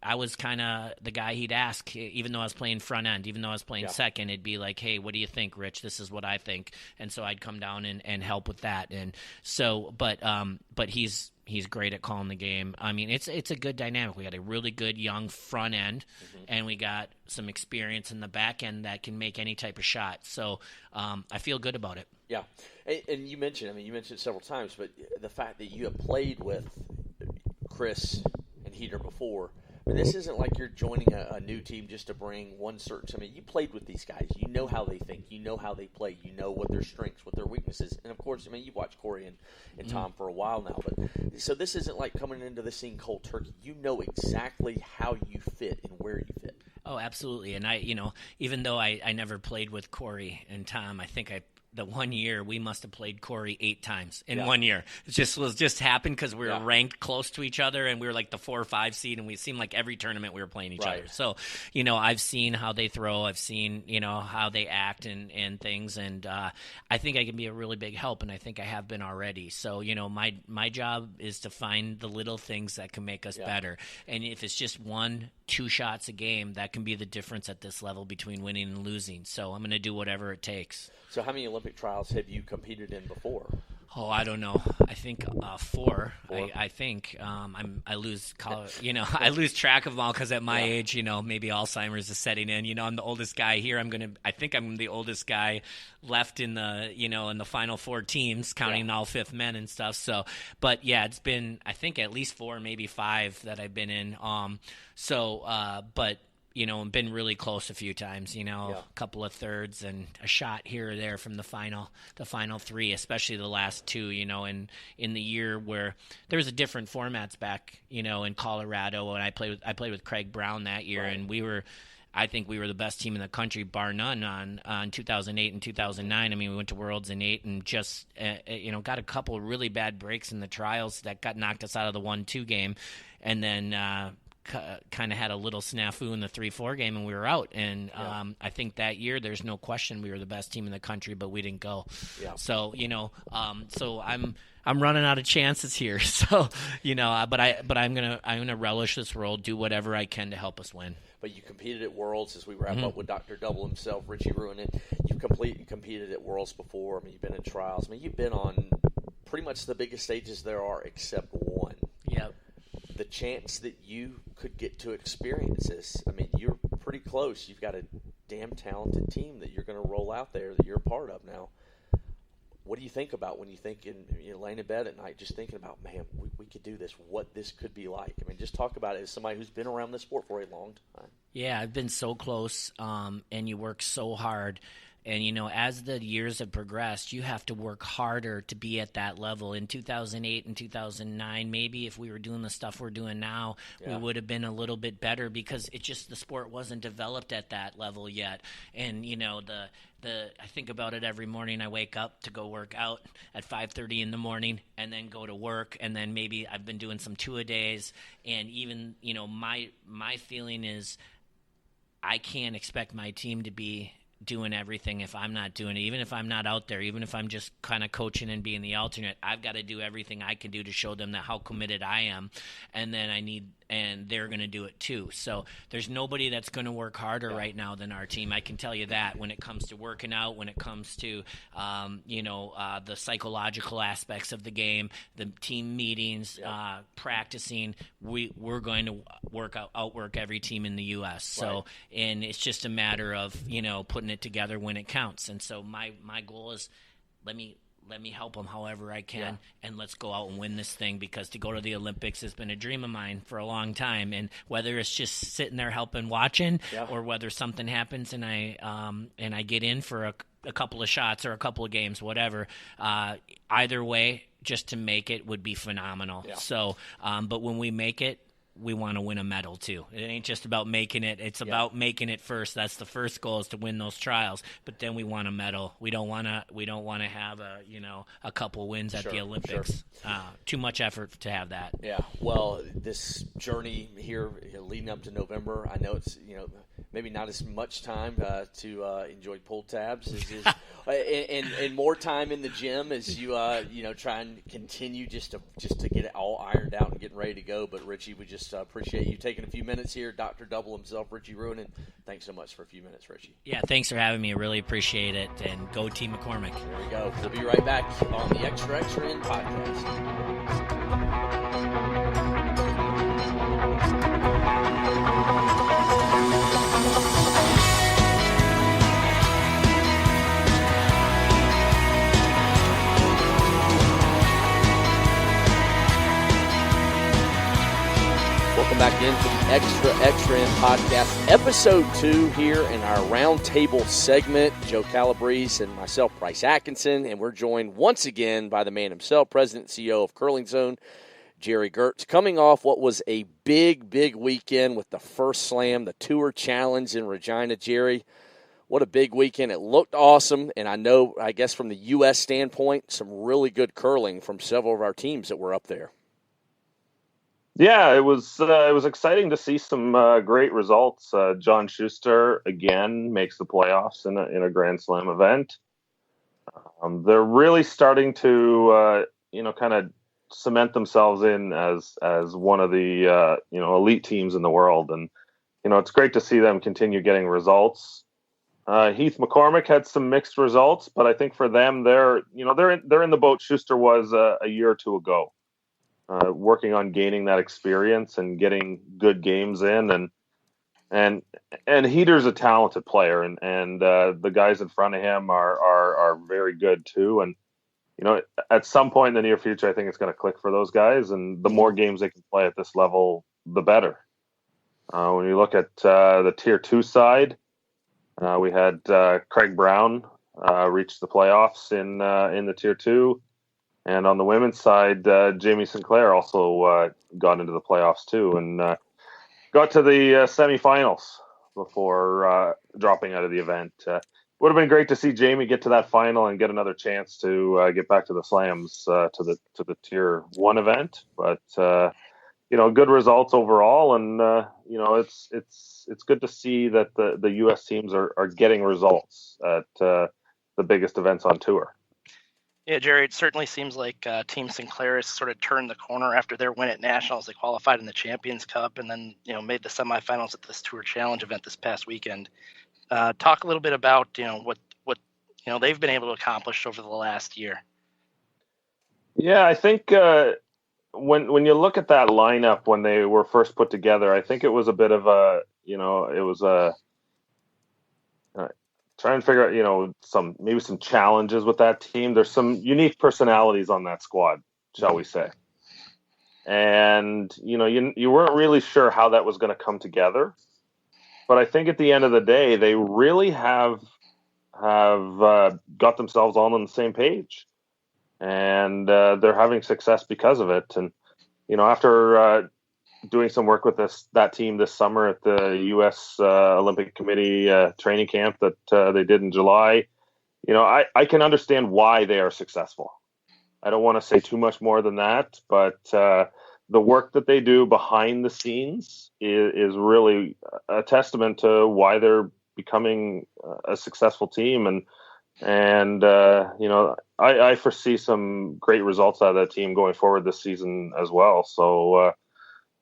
Speaker 7: I was kind of the guy he'd ask, even though I was playing front end, even though I was playing second, it'd be like, hey, what do you think, Rich? This is what I think. And so I'd come down and help with that. And so, but he's great at calling the game. I mean, it's a good dynamic. We got a really good young front end, and we got some experience in the back end that can make any type of shot. So I feel good about it. Yeah.
Speaker 2: And you mentioned it several times, but the fact that you have played with Chris and Heater before, this isn't like you're joining a new team just to bring one certain. You played with these guys. You know how they think. You know how they play. You know what their strengths, what their weaknesses. And, of course, you've watched Corey and Tom for a while now. But so this isn't like coming into the scene cold turkey. You know exactly how you fit and where you fit.
Speaker 7: Oh, absolutely. And even though I never played with Corey and Tom, I think the 1 year we must have played Corey 8 times in 1 year. It just happened because we were ranked close to each other, and we were like the 4 or 5 seed, and we seemed like every tournament we were playing each other. So, I've seen how they throw, I've seen, how they act and things, and I think I can be a really big help, and I think I have been already. So, my job is to find the little things that can make us better. And if it's just 1-2 shots a game, that can be the difference at this level between winning and losing. So I'm going to do whatever it takes.
Speaker 2: So how many Olympic trials have you competed in before?
Speaker 7: Oh, I don't know. I think 4. I think I lose I lose track of them all because at my age, maybe Alzheimer's is setting in. I'm the oldest guy here. I think I'm the oldest guy left in the in the final 4 teams, counting all fifth men and stuff. So, but yeah, it's been I think at least 4, maybe 5 that I've been in. But and been really close a few times, a couple of thirds and a shot here or there from the final 3, especially the last 2, in the year where there was a different formats back, in Colorado. And I played with Craig Brown that year, and I think we were the best team in the country, bar none, on 2008 and 2009. We went to Worlds in 8 and just, got a couple of really bad breaks in the trials that got knocked us out of the 1-2 game. And then, kind of had a little snafu in the 3-4 game, and we were out. And I think that year, there's no question we were the best team in the country, but we didn't go. Yeah. So so I'm running out of chances here. So but I'm gonna relish this role, do whatever I can to help us win.
Speaker 2: But you competed at Worlds, as we wrap up with Dr. Double himself, Richie Ruohonen. You've competed at Worlds before. You've been in trials. You've been on pretty much the biggest stages there are, except one.
Speaker 7: Yep.
Speaker 2: The chance that you could get to experience this, you're pretty close. You've got a damn talented team that you're going to roll out there that you're a part of now. What do you think about when you think you're laying in bed at night just thinking about, man, we could do this, what this could be like? Just talk about it as somebody who's been around this sport for a long time.
Speaker 7: Yeah, I've been so close, and you work so hard. And, as the years have progressed, you have to work harder to be at that level. In 2008 and 2009, maybe if we were doing the stuff we're doing now, we would have been a little bit better because the sport wasn't developed at that level yet. And, I think about it every morning. I wake up to go work out at 5:30 in the morning and then go to work. And then maybe I've been doing some 2-a-days. And even, my feeling is I can't expect my team to be doing everything if I'm not doing it. Even if I'm not out there, even if I'm just kind of coaching and being the alternate, I've got to do everything I can do to show them that how committed I am, and then and they're going to do it too. So there's nobody that's going to work harder right now than our team. I can tell you that when it comes to working out, when it comes to the psychological aspects of the game, the team meetings, practicing, we're going to outwork every team in the U.S. So and it's just a matter of putting it together when it counts. And so my goal is let me let me help them however I can, and let's go out and win this thing, because to go to the Olympics has been a dream of mine for a long time. And whether it's just sitting there helping, watching, or whether something happens and I get in for a couple of shots or a couple of games, whatever, either way, just to make it would be phenomenal. So, but when we make it, we want to win a medal too. It ain't just about making it. It's about making it first. That's the first goal, is to win those trials. But then we want a medal. We don't want to have a couple wins at the Olympics. Too much effort to have that.
Speaker 2: Yeah. Well, this journey here leading up to November, I know it's maybe not as much time to enjoy pull tabs and more time in the gym as you try and continue just to get it all ironed out and getting ready to go. But Richie, we just appreciate you taking a few minutes here. Dr. Double himself, Richie Ruohonen. Thanks so much for a few minutes, Richie.
Speaker 7: Yeah, thanks for having me. I really appreciate it. And go Team McCormick.
Speaker 2: There we go. We'll be right back on the Extra In podcast. Welcome back into the Extra In podcast, episode 2 here in our roundtable segment. Joe Calabrese and myself, Bryce Atkinson, and we're joined once again by the man himself, President and CEO of Curling Zone, Gerry Geurts, coming off what was a big, big weekend with the first slam, the Tour Challenge in Regina. Gerry, what a big weekend. It looked awesome, and I guess from the U.S. standpoint, some really good curling from several of our teams that were up there.
Speaker 8: Yeah, it was exciting to see some great results. John Schuster again makes the playoffs in a Grand Slam event. They're really starting to kind of cement themselves in as one of the elite teams in the world, and it's great to see them continue getting results. Heath McCormick had some mixed results, but I think for them, they're in the boat Schuster was a year or two ago. Working on gaining that experience and getting good games in, and Heater's a talented player, and the guys in front of him are very good too. And at some point in the near future, I think it's going to click for those guys, and the more games they can play at this level, the better. When you look at the Tier 2 side, we had Craig Brown reach the playoffs in the Tier 2. And on the women's side, Jamie Sinclair also got into the playoffs too, and got to the semifinals before dropping out of the event. Would have been great to see Jamie get to that final and get another chance to get back to the slams to the Tier 1 event. But good results overall, and it's good to see that the U.S. teams are getting results at the biggest events on tour.
Speaker 3: Yeah, Gerry, it certainly seems like Team Sinclair has sort of turned the corner after their win at Nationals. They qualified in the Champions Cup and then, made the semifinals at this Tour Challenge event this past weekend. Talk a little bit about, what they've been able to accomplish over the last year.
Speaker 8: Yeah, I think when you look at that lineup when they were first put together, I think it was a bit of a, trying to figure out, some challenges with that team. There's some unique personalities on that squad, shall we say. And, you weren't really sure how that was going to come together. But I think at the end of the day, they really have got themselves all on the same page. And they're having success because of it. And, after doing some work with that team this summer at the U.S. Olympic Committee training camp that they did in July, I can understand why they are successful. I don't want to say too much more than that, but the work that they do behind the scenes is really a testament to why they're becoming a successful team. And I foresee some great results out of that team going forward this season as well. So,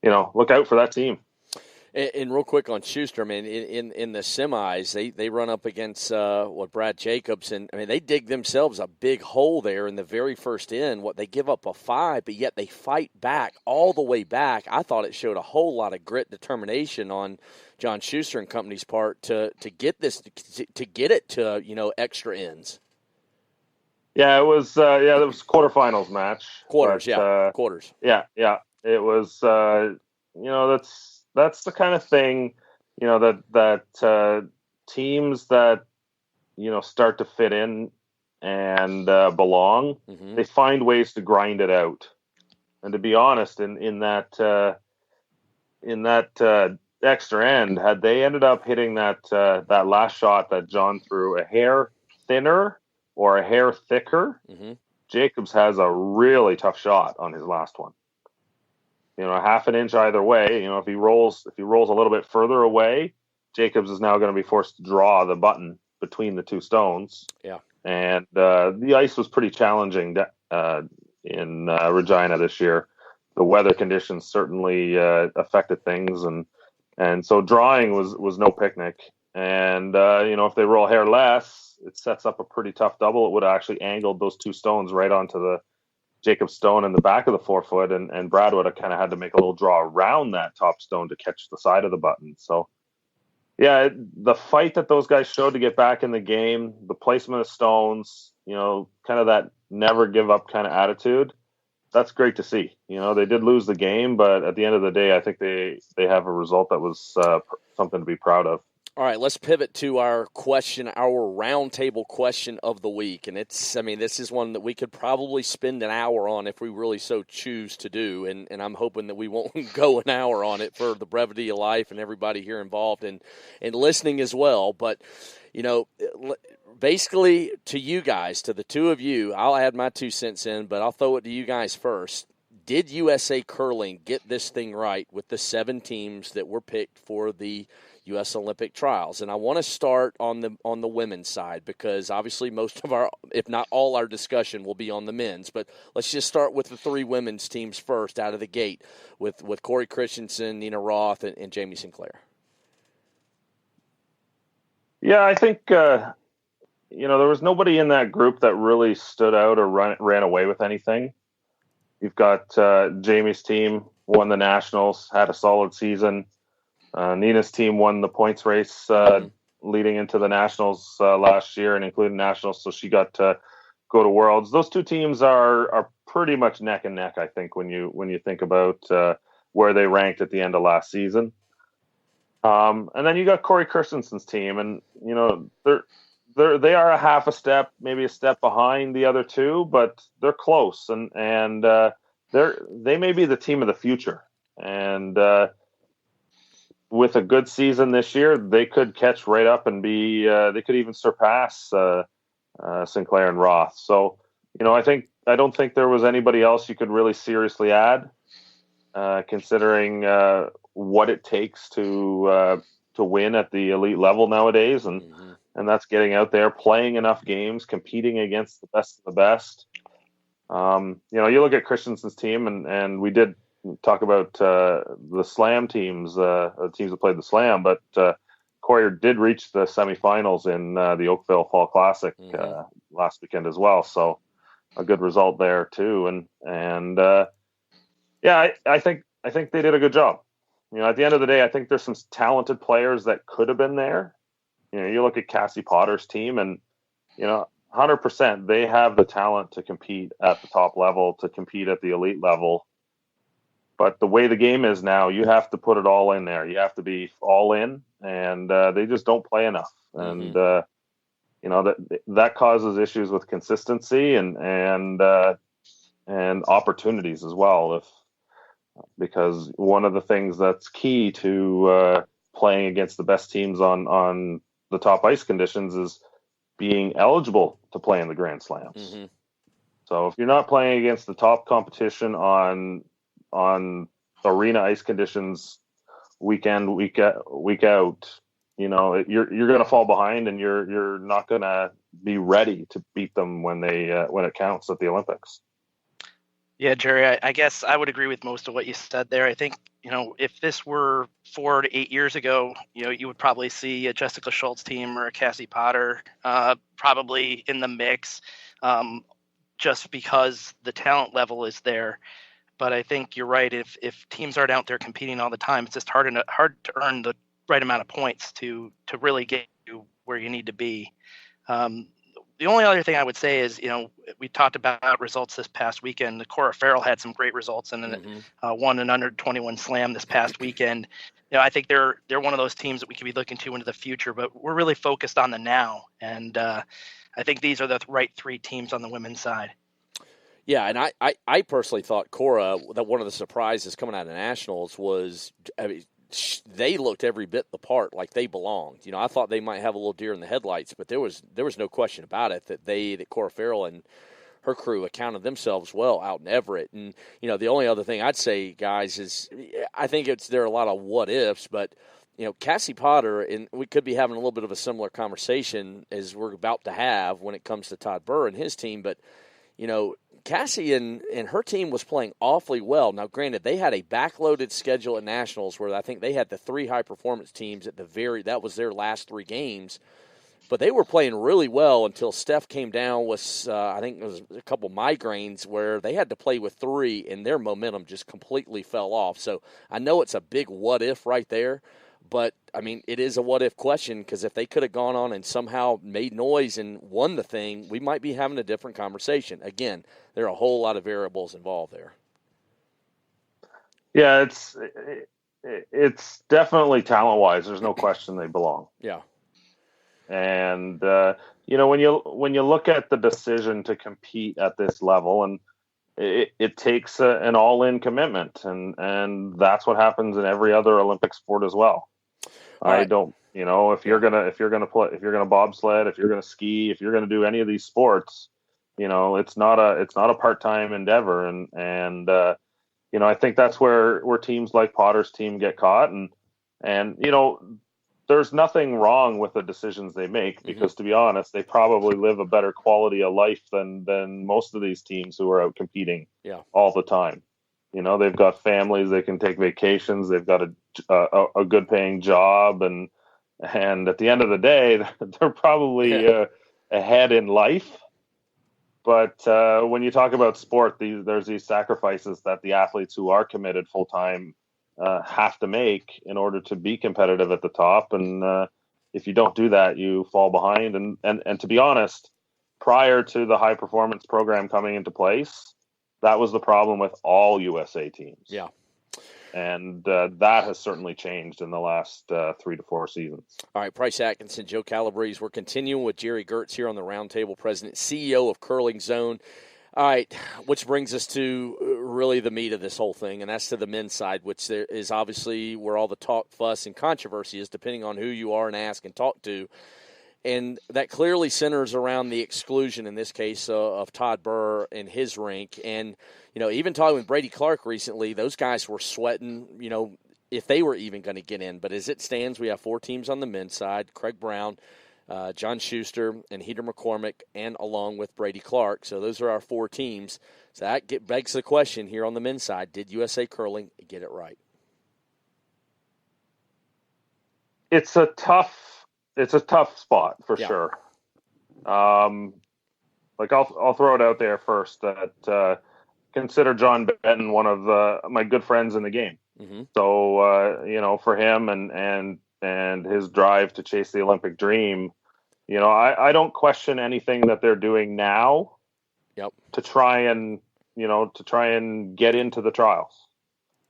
Speaker 8: look out for that team.
Speaker 2: And real quick on Schuster, in the semis, they run up against Brad Jacobs, and they dig themselves a big hole there in the very first end. They give up a 5, but yet they fight back all the way back. I thought it showed a whole lot of grit, determination on John Schuster and company's part to get this to get it to extra ends.
Speaker 8: Yeah, it was. It was quarterfinals match.
Speaker 2: Quarters,
Speaker 8: but,
Speaker 2: quarters.
Speaker 8: Yeah. It was. That's the kind of thing, that teams that start to fit in and belong.
Speaker 2: Mm-hmm.
Speaker 8: They find ways to grind it out. And to be honest, in that extra end, had they ended up hitting that last shot that John threw a hair thinner or a hair thicker,
Speaker 2: mm-hmm.
Speaker 8: Jacobs has a really tough shot on his last one. A half an inch either way. If he rolls a little bit further away, Jacobs is now going to be forced to draw the button between the two stones.
Speaker 2: Yeah,
Speaker 8: and the ice was pretty challenging in Regina this year. The weather conditions certainly affected things, and so drawing was no picnic. And if they roll hair less, it sets up a pretty tough double. It would have actually angled those two stones right onto the Jacob stone in the back of the 4 foot, and Brad would have kind of had to make a little draw around that top stone to catch the side of the button. So, yeah, the fight that those guys showed to get back in the game, the placement of stones, kind of that never give up kind of attitude, that's great to see. They did lose the game, but at the end of the day, I think they have a result that was something to be proud of.
Speaker 2: All right, let's pivot to our roundtable question of the week. And this is one that we could probably spend an hour on if we really so choose to do. And I'm hoping that we won't go an hour on it for the brevity of life and everybody here involved and listening as well. But, basically to you guys, to the two of you, I'll add my 2 cents in, but I'll throw it to you guys first. Did USA Curling get this thing right with the 7 teams that were picked for the U.S. Olympic trials? And I want to start on the women's side because obviously most of our, if not all our discussion will be on the men's. But let's just start with the 3 women's teams first out of the gate with Corey Christensen, Nina Roth, and Jamie Sinclair.
Speaker 8: Yeah, I think there was nobody in that group that really stood out or ran away with anything. You've got Jamie's team won the nationals, had a solid season. Nina's team won the points race leading into the nationals last year and including nationals, so she got to go to Worlds. Those 2 teams are pretty much neck and neck, I think, when you think about where they ranked at the end of last season. And then you got Corey Christensen's team, and they are a half a step, maybe a step behind the other 2, but they're close, and they may be the team of the future. And with a good season this year, they could catch right up and be. They could even surpass Sinclair and Roth. So, I don't think there was anybody else you could really seriously add, considering what it takes to win at the elite level nowadays, and that's getting out there, playing enough games, competing against the best of the best. You look at Christensen's team, and we did talk about the Slam teams, the teams that played the Slam, but Corey did reach the semifinals in the Oakville Fall Classic last weekend as well. So a good result there too. And I think they did a good job. At the end of the day, I think there's some talented players that could have been there. You look at Cassie Potter's team, and 100% they have the talent to compete at the top level, to compete at the elite level. But the way the game is now, you have to put it all in there. You have to be all in, and they just don't play enough. And that causes issues with consistency and opportunities as well. Because one of the things that's key to playing against the best teams on the top ice conditions is being eligible to play in the Grand Slams. So if you're not playing against the top competition on arena ice conditions week in, week out, you're going to fall behind, and you're not going to be ready to beat them when it counts at the Olympics.
Speaker 3: Yeah, Gerry, I guess I would agree with most of what you said there. I think, if this were 4 to 8 years ago, you would probably see a Jessica Schultz team or a Cassie Potter probably in the mix, just because the talent level is there. But I think you're right. If teams aren't out there competing all the time, it's just hard to earn the right amount of points to really get you where you need to be. the only other thing I would say is, we talked about results this past weekend. Cora Farrell had some great results and won an under 21 slam this past weekend. I think they're one of those teams that we could be looking to into the future, but we're really focused on the now. And I think these are the right three teams on the women's side.
Speaker 2: Yeah, and I personally thought Cora, that one of the surprises coming out of nationals was, they looked every bit the part, like they belonged. I thought they might have a little deer in the headlights, but there was no question about it that Cora Farrell and her crew accounted themselves well out in Everett. And the only other thing I'd say, guys, is I think there are a lot of what ifs, but Cassie Potter, and we could be having a little bit of a similar conversation as we're about to have when it comes to Todd Birr and his team, but Cassie and her team was playing awfully well. Now, granted, they had a backloaded schedule at nationals where I think they had the three high-performance teams that was their last three games. But they were playing really well until Steph came down with, I think it was a couple migraines where they had to play with three, and their momentum just completely fell off. So I know it's a big what-if right there. But, it is a what-if question because if they could have gone on and somehow made noise and won the thing, we might be having a different conversation. Again, there are a whole lot of variables involved there.
Speaker 8: Yeah, it's definitely talent-wise. There's no question they belong.
Speaker 2: Yeah.
Speaker 8: And, when you look at the decision to compete at this level, and it takes an all-in commitment, and that's what happens in every other Olympic sport as well. Right. I don't, if you're gonna bobsled, if you're gonna ski, if you're gonna do any of these sports, it's not a part-time endeavor, and I think that's where teams like Potter's team get caught, and there's nothing wrong with the decisions they make because, to be honest, they probably live a better quality of life than most of these teams who are out competing all the time. They've got families, they can take vacations, they've got a good paying job, and at the end of the day, they're probably ahead in life. But when you talk about sport, there's these sacrifices that the athletes who are committed full time have to make in order to be competitive at the top. And if you don't do that, you fall behind. And to be honest, prior to the high performance program coming into place, that was the problem with all USA teams.
Speaker 2: Yeah.
Speaker 8: And that has certainly changed in the last 3 to 4 seasons.
Speaker 2: All right, Price Atkinson, Joe Calabrese. We're continuing with Gerry Geurts here on the Roundtable, President, CEO of Curling Zone. All right, which brings us to really the meat of this whole thing, and that's to the men's side, which there is obviously where all the talk, fuss, and controversy is, depending on who you are and ask and talk to. And that clearly centers around the exclusion, in this case, of Todd Birr and his rink. And, even talking with Brady Clark recently, those guys were sweating, if they were even going to get in. But as it stands, we have 4 teams on the men's side: Craig Brown, John Schuster, and Heater McCormick, and along with Brady Clark. So those are our 4 teams. So that begs the question here on the men's side: did USA Curling get it right?
Speaker 8: It's a tough spot for sure. I'll throw it out there first that consider John Benton one of my good friends in the game. Mm-hmm. So for him and his drive to chase the Olympic dream, I don't question anything that they're doing now.
Speaker 2: Yep.
Speaker 8: To try and get into the trials.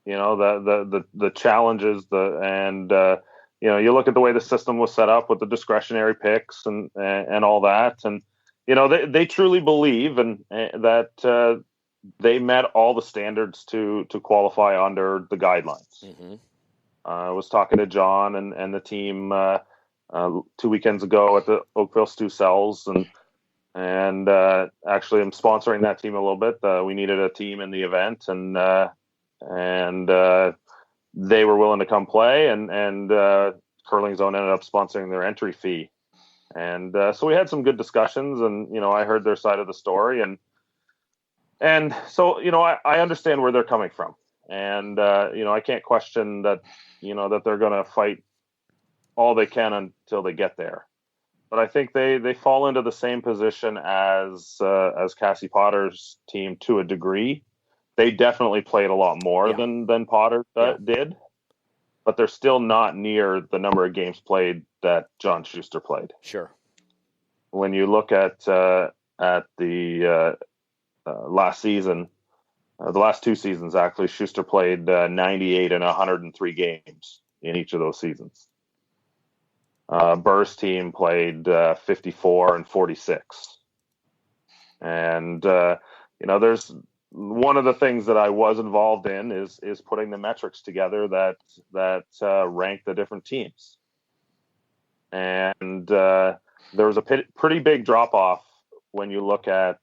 Speaker 8: The challenges, you look at the way the system was set up with the discretionary picks and all that, and they truly believe and that they met all the standards to qualify under the guidelines. Mm-hmm. I was talking to John and the team 2 weekends ago at the Oakville Stew Cells, and actually I'm sponsoring that team a little bit. We needed a team in the event, and they were willing to come play, and Curling Zone ended up sponsoring their entry fee. And so we had some good discussions, and, I heard their side of the story. And so, I understand where they're coming from. And, I can't question that, that they're going to fight all they can until they get there. But I think they fall into the same position as Cassie Potter's team to a degree. They definitely played a lot more than Potter did, but they're still not near the number of games played that John Schuster played.
Speaker 2: Sure.
Speaker 8: when you look at the last season, the last two seasons actually, Schuster played 98 and 103 games in each of those seasons. Birr's team played 54 and 46. And there's one of the things that I was involved in is putting the metrics together that rank the different teams. And there was a pretty big drop off when you look at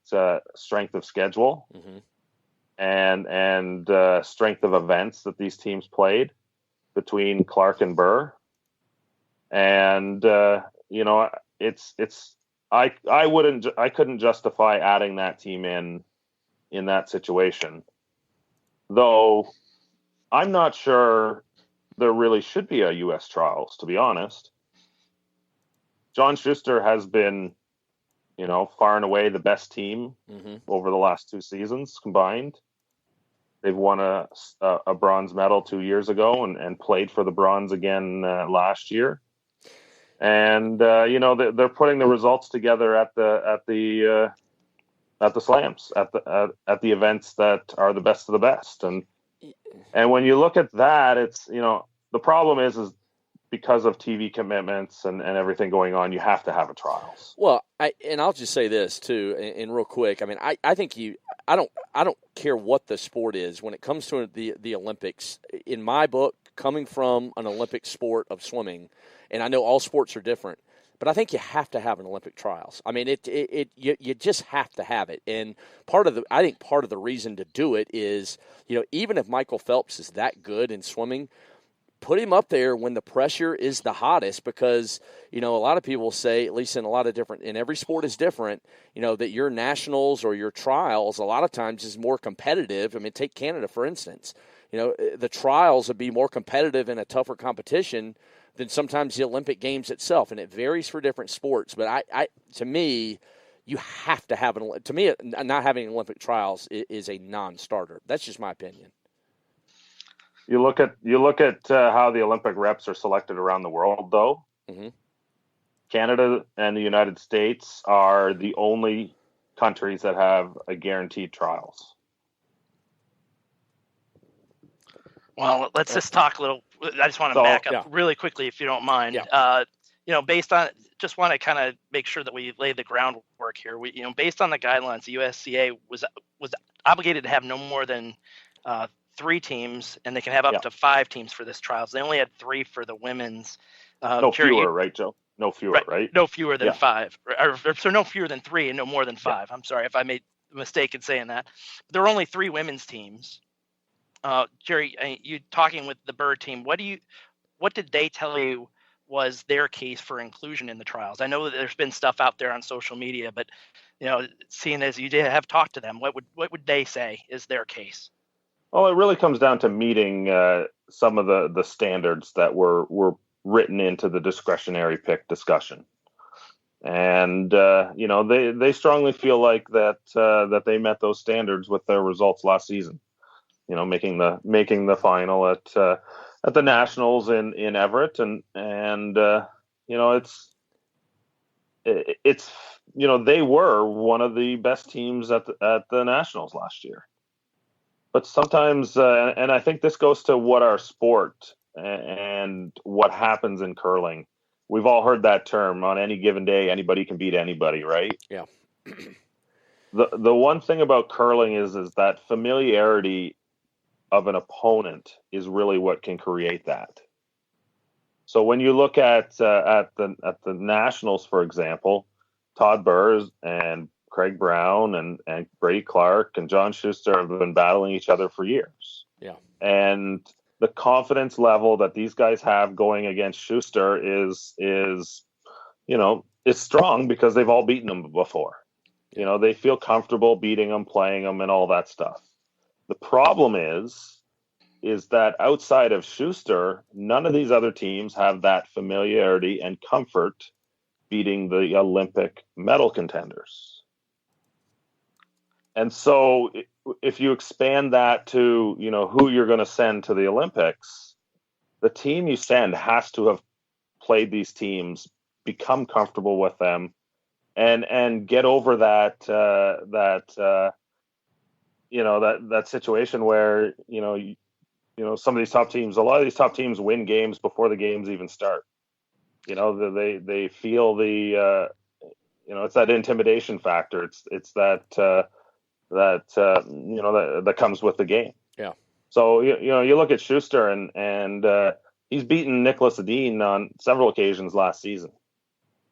Speaker 8: strength of schedule and strength of events that these teams played between Clark and Birr. And I couldn't justify adding that team in that situation, though I'm not sure there really should be a U.S. trials, to be honest. John Schuster has been, far and away the best team over the last two seasons combined. They've won a bronze medal 2 years ago and played for the bronze again last year. And they're putting the results together at the slams, at the events that are the best of the best. And when you look at that, it's the problem is because of TV commitments and everything going on, you have to have a trials.
Speaker 2: Well, I'll just say this too, and real quick. I mean, I think I don't care what the sport is when it comes to the Olympics. In my book, coming from an Olympic sport of swimming, and I know all sports are different, but I think you have to have an Olympic trials. I mean, you just have to have it. And I think part of the reason to do it is, even if Michael Phelps is that good in swimming, put him up there when the pressure is the hottest, because, a lot of people say, at least in a lot of different, and every sport is different, that your nationals or your trials a lot of times is more competitive. I mean, take Canada, for instance. The trials would be more competitive in a tougher competition than sometimes the Olympic Games itself, and it varies for different sports. But to me, you have to have to me, not having Olympic trials is a non-starter. That's just my opinion.
Speaker 8: You look at how the Olympic reps are selected around the world, though. Mm-hmm. Canada and the United States are the only countries that have a guaranteed trials.
Speaker 3: Well, let's just talk a little. I just want to back up really quickly, if you don't mind. Yeah. Based on, just want to kind of make sure that we lay the groundwork here. Based on the guidelines, the USCA was obligated to have no more than 3 teams, and they can have up to 5 teams for this trials. They only had 3 for the women's.
Speaker 8: Fewer, right, Joe? No fewer, right?
Speaker 3: No fewer than 5. So no fewer than 3 and no more than 5. Yeah. I'm sorry if I made a mistake in saying that. There were only 3 women's teams. Gerry, you talking with the Birr team, what did they tell you was their case for inclusion in the trials? I know that there's been stuff out there on social media, but seeing as you did have talked to them, what would they say is their case?
Speaker 8: Well, it really comes down to meeting some of the standards that were written into the discretionary pick discussion, and they strongly feel like that they met those standards with their results last season. Making the final at the Nationals in Everett, and it's they were one of the best teams at the Nationals last year. But sometimes, and I think this goes to what our sport and what happens in curling. We've all heard that term, on any given day, anybody can beat anybody, right?
Speaker 2: Yeah.
Speaker 8: The one thing about curling is that familiarity of an opponent is really what can create that. So when you look at the Nationals, for example, Todd Birr and Craig Brown and Brady Clark and John Schuster have been battling each other for years.
Speaker 2: Yeah.
Speaker 8: And the confidence level that these guys have going against Schuster is strong because they've all beaten him before. They feel comfortable beating him, playing him, and all that stuff. The problem is that outside of Schuster, none of these other teams have that familiarity and comfort beating the Olympic medal contenders. And so if you expand that to, who you're going to send to the Olympics, the team you send has to have played these teams, become comfortable with them, and get over that situation where some of these top teams, a lot of these top teams win games before the games even start. They feel it's that intimidation factor. It's that comes with the game.
Speaker 2: Yeah.
Speaker 8: So you look at Schuster and he's beaten Nicholas Edin on several occasions last season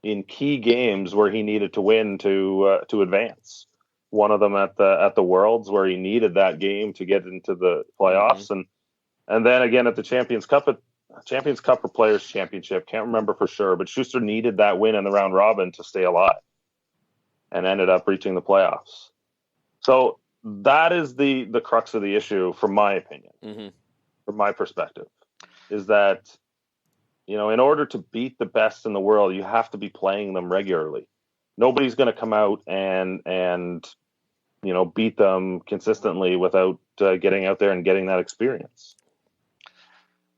Speaker 8: in key games where he needed to win to advance. One of them at the Worlds where he needed that game to get into the playoffs, and then again at the Champions Cup or Players Championship. Can't remember for sure, but Schuster needed that win in the round robin to stay alive, and ended up reaching the playoffs. So that is the crux of the issue, from my opinion, from my perspective, is that in order to beat the best in the world, you have to be playing them regularly. Nobody's going to come out and beat them consistently without getting out there and getting that experience.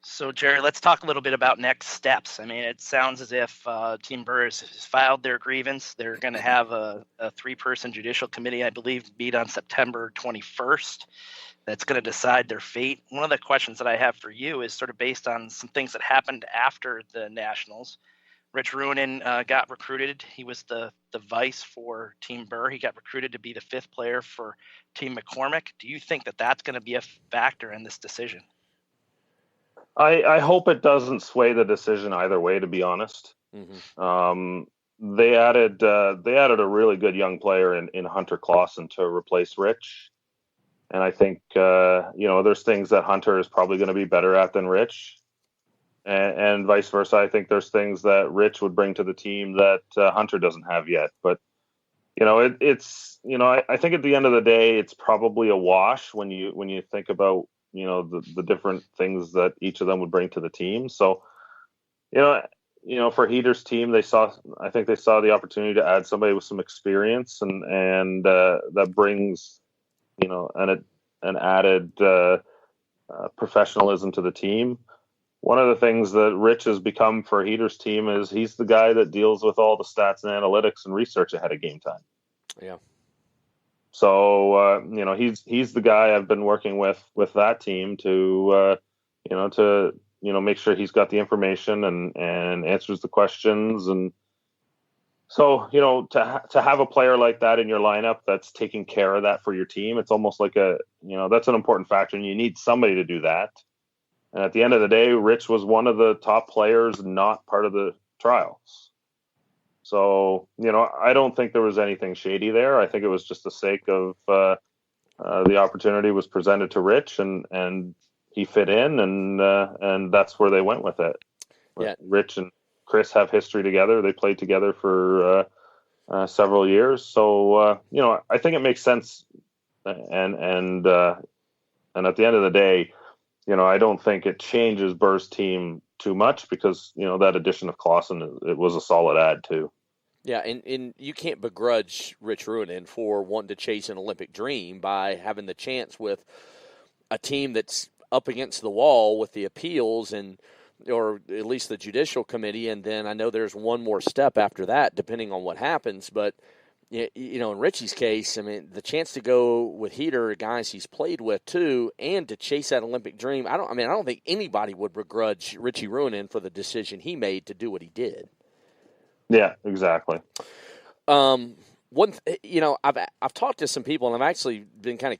Speaker 3: So, Gerry, let's talk a little bit about next steps. I mean, it sounds as if Team Birr has filed their grievance. They're going to have a three-person judicial committee, I believe, meet on September 21st. That's going to decide their fate. One of the questions that I have for you is sort of based on some things that happened after the Nationals. Rich Ruohonen got recruited. He was the vice for Team Birr. He got recruited to be the fifth player for Team McCormick. Do you think that that's going to be a factor in this decision?
Speaker 8: I hope it doesn't sway the decision either way, to be honest. They added a really good young player in Hunter Clausen to replace Rich. And I think, there's things that Hunter is probably going to be better at than Rich. And vice versa. I think there's things that Rich would bring to the team that Hunter doesn't have yet. But, I think at the end of the day, it's probably a wash when you think about, the different things that each of them would bring to the team. So, for Heater's team, I think they saw the opportunity to add somebody with some experience and that brings, an added professionalism to the team. One of the things that Rich has become for Heater's team is he's the guy that deals with all the stats and analytics and research ahead of game time.
Speaker 2: Yeah.
Speaker 8: So, he's the guy I've been working with that team to make sure he's got the information and answers the questions. And so, to have a player like that in your lineup that's taking care of that for your team, it's almost like that's an important factor, and you need somebody to do that. And at the end of the day, Rich was one of the top players not part of the trials. So, I don't think there was anything shady there. I think it was just the sake of the opportunity was presented to Rich and he fit in and that's where they went with it. Yeah. Rich and Chris have history together. They played together for several years. So, I think it makes sense. And at the end of the day, I don't think it changes Birr's team too much because, that addition of Clausen, it was a solid add too.
Speaker 2: Yeah, and you can't begrudge Rich Ruohonen for wanting to chase an Olympic dream by having the chance with a team that's up against the wall with the appeals or at least the judicial committee, and then I know there's one more step after that depending on what happens, but in Richie's case, I mean, the chance to go with Heater, guys he's played with too, and to chase that Olympic dream, I don't think anybody would begrudge Richie Ruohonen for the decision he made to do what he did.
Speaker 8: Yeah, exactly.
Speaker 2: I've talked to some people, and I've actually been kind of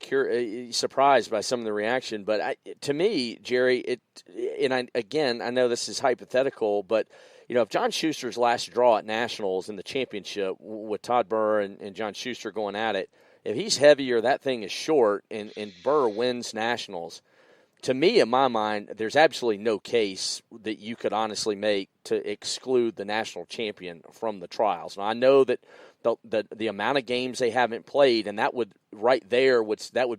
Speaker 2: surprised by some of the reaction. But to me, Gerry, I know this is hypothetical, but if John Schuster's last draw at Nationals in the championship with Todd Birr and John Schuster going at it, if he's heavier, that thing is short, and Birr wins Nationals. To me, in my mind, there's absolutely no case that you could honestly make to exclude the national champion from the trials. Now, I know that the amount of games they haven't played, and that would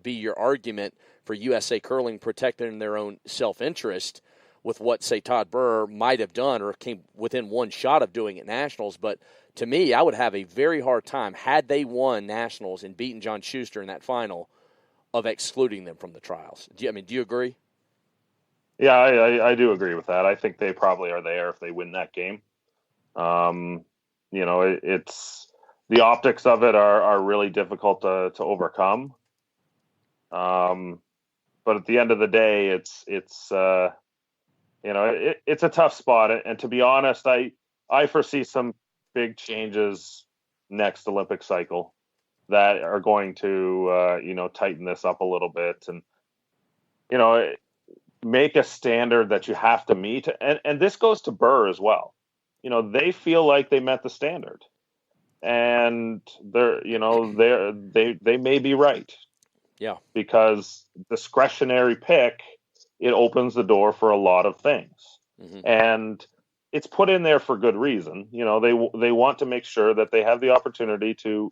Speaker 2: be your argument for USA Curling protecting their own self-interest with what, say, Todd Birr might have done or came within one shot of doing at Nationals. But to me, I would have a very hard time, had they won Nationals and beaten John Schuster in that final, of excluding them from the trials. Do you agree?
Speaker 8: Yeah, I do agree with that. I think they probably are there if they win that game. the optics of it are really difficult to overcome. But at the end of the day, it's it's a tough spot. And to be honest, I foresee some big changes next Olympic cycle that are going to tighten this up a little bit, and make a standard that you have to meet. And this goes to Birr as well. They feel like they met the standard, and they may be right.
Speaker 2: Yeah.
Speaker 8: Because discretionary pick, it opens the door for a lot of things. Mm-hmm. And it's put in there for good reason. They want to make sure that they have the opportunity to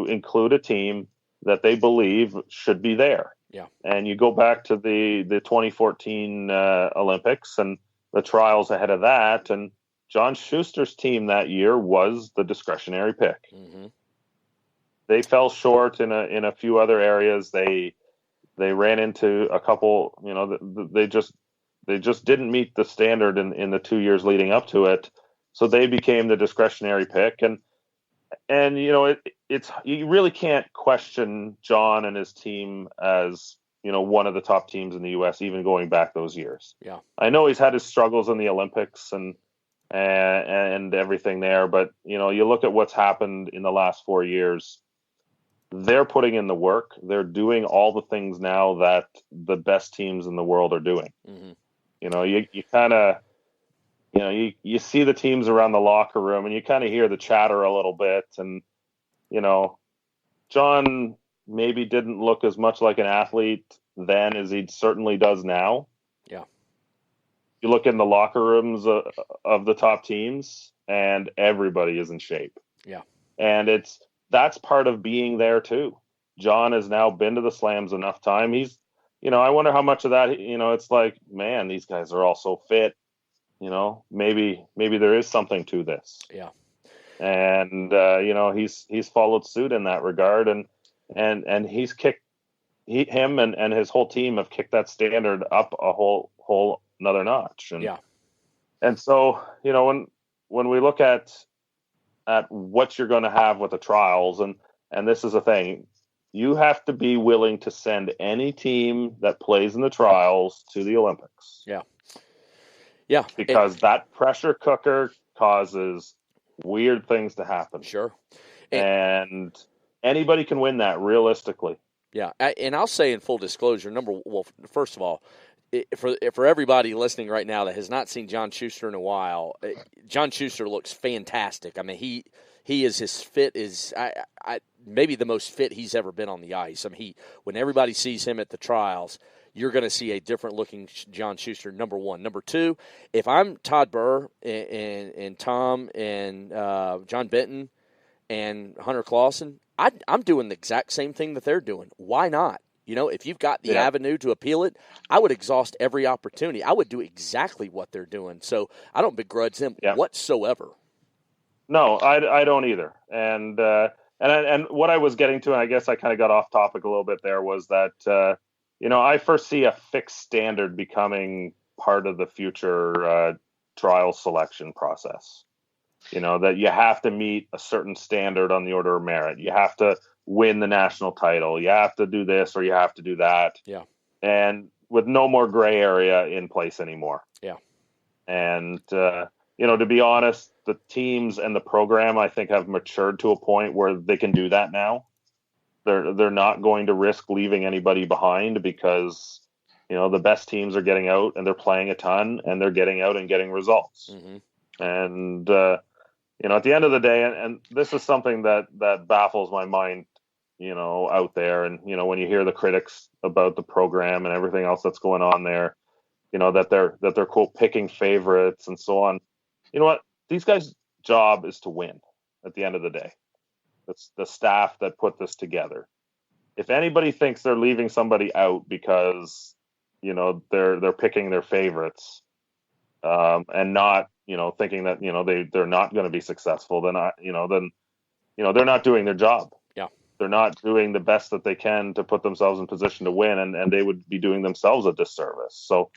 Speaker 8: include a team that they believe should be there.
Speaker 2: Yeah.
Speaker 8: And you go back to the 2014 Olympics and the trials ahead of that, and John Schuster's team that year was the discretionary pick.
Speaker 2: Mm-hmm.
Speaker 8: They fell short in a few other areas. They ran into a couple. They just didn't meet the standard in the 2 years leading up to it. So they became the discretionary pick, and it's you really can't question John and his team as one of the top teams in the U.S. even going back those years.
Speaker 2: Yeah,
Speaker 8: I know he's had his struggles in the Olympics and everything there, but you look at what's happened in the last 4 years. They're putting in the work. They're doing all the things now that the best teams in the world are doing. Mm-hmm. You kind of, you see the teams around the locker room and you kind of hear the chatter a little bit. And, John maybe didn't look as much like an athlete then as he certainly does now.
Speaker 2: Yeah.
Speaker 8: You look in the locker rooms of the top teams and everybody is in shape.
Speaker 2: Yeah.
Speaker 8: And that's part of being there too. John has now been to the slams enough time. He's, I wonder how much of that, it's like, man, these guys are all so fit, maybe there is something to this.
Speaker 2: Yeah.
Speaker 8: And, he's followed suit in that regard, and he's kicked him and his whole team have kicked that standard up a whole another notch. And,
Speaker 2: yeah.
Speaker 8: And so, when we look at what you're going to have with the trials, and this is the thing, you have to be willing to send any team that plays in the trials to the Olympics.
Speaker 2: Yeah. Yeah.
Speaker 8: Because that pressure cooker causes weird things to happen.
Speaker 2: Sure.
Speaker 8: And anybody can win that realistically.
Speaker 2: Yeah. And I'll say in full disclosure, first of all, for everybody listening right now that has not seen John Schuster in a while, John Schuster looks fantastic. I mean, he is as fit as maybe the most fit he's ever been on the ice. I mean, when everybody sees him at the trials, you're going to see a different looking John Schuster. Number one. Number two, if I'm Todd Birr and Tom and John Benton and Hunter Clausen, I'm doing the exact same thing that they're doing. Why not? If you've got the avenue to appeal it, I would exhaust every opportunity. I would do exactly what they're doing. So I don't begrudge them whatsoever.
Speaker 8: No, I don't either. And what I was getting to, and I guess I kind of got off topic a little bit there, was that, I foresee a fixed standard becoming part of the future trial selection process. That you have to meet a certain standard on the order of merit. You have to win the national title. You have to do this or you have to do that.
Speaker 2: Yeah.
Speaker 8: And with no more gray area in place anymore.
Speaker 2: Yeah.
Speaker 8: And, to be honest, the teams and the program, I think, have matured to a point where they can do that now. They're not going to risk leaving anybody behind because, the best teams are getting out and they're playing a ton and they're getting out and getting results.
Speaker 2: Mm-hmm.
Speaker 8: And, at the end of the day, and this is something that baffles my mind, out there. And, when you hear the critics about the program and everything else that's going on there, that they're quote picking favorites and so on. You know what? These guys' job is to win at the end of the day. It's the staff that put this together. If anybody thinks they're leaving somebody out because, they're picking their favorites, and not, thinking that, they're not going to be successful, then they're not doing their job.
Speaker 2: Yeah.
Speaker 8: They're not doing the best that they can to put themselves in position to win, and they would be doing themselves a disservice. So,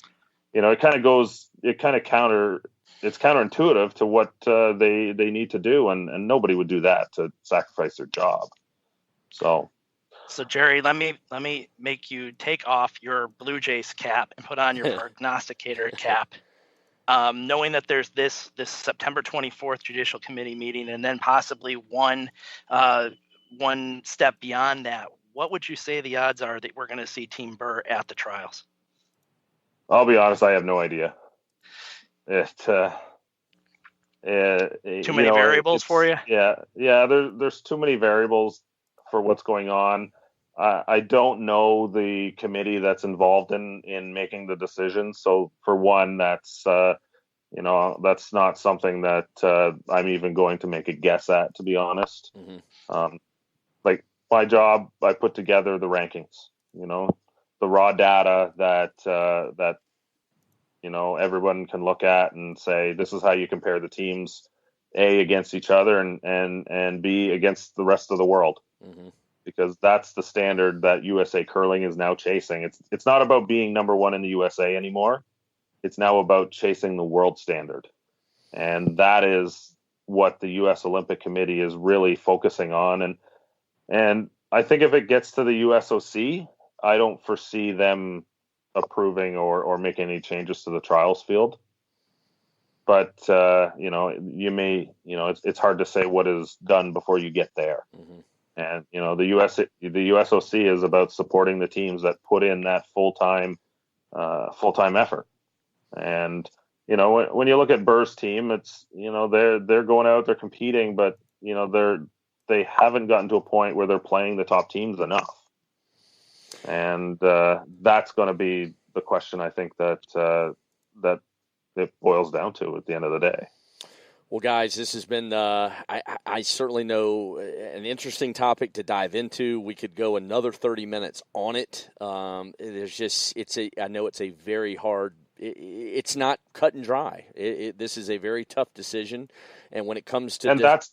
Speaker 8: it kind of it's counterintuitive to what they need to do, and nobody would do that to sacrifice their job. So
Speaker 3: Gerry, let me make you take off your Blue Jays cap and put on your prognosticator cap, knowing that there's this September 24th Judicial Committee meeting, and then possibly one step beyond that. What would you say the odds are that we're going to see Team Birr at the trials?
Speaker 8: I'll be honest, I have no idea. Too
Speaker 3: many variables for you?
Speaker 8: Yeah. There's too many variables for what's going on. I don't know the committee that's involved in making the decision. So for one, that's that's not something that I'm even going to make a guess at, to be honest.
Speaker 2: Mm-hmm.
Speaker 8: Like my job, I put together the rankings. The raw data that everyone can look at and say, this is how you compare the teams, A, against each other, and B, against the rest of the world.
Speaker 2: Mm-hmm.
Speaker 8: Because that's the standard that USA Curling is now chasing. It's not about being number one in the USA anymore. It's now about chasing the world standard. And that is what the U.S. Olympic Committee is really focusing on. And I think if it gets to the USOC, I don't foresee them approving or making any changes to the trials field. But you may, it's hard to say what is done before you get there.
Speaker 2: Mm-hmm.
Speaker 8: And the USOC is about supporting the teams that put in that full-time effort. And when you look at Birr's team, it's they're going out, they're competing, but they haven't gotten to a point where they're playing the top teams enough. And that's going to be the question, I think, that it boils down to at the end of the day.
Speaker 2: Well, guys, this has been, I certainly know, an interesting topic to dive into. We could go another 30 minutes on it. I know it's a very hard, it's not cut and dry. This is a very tough decision. And when it comes to,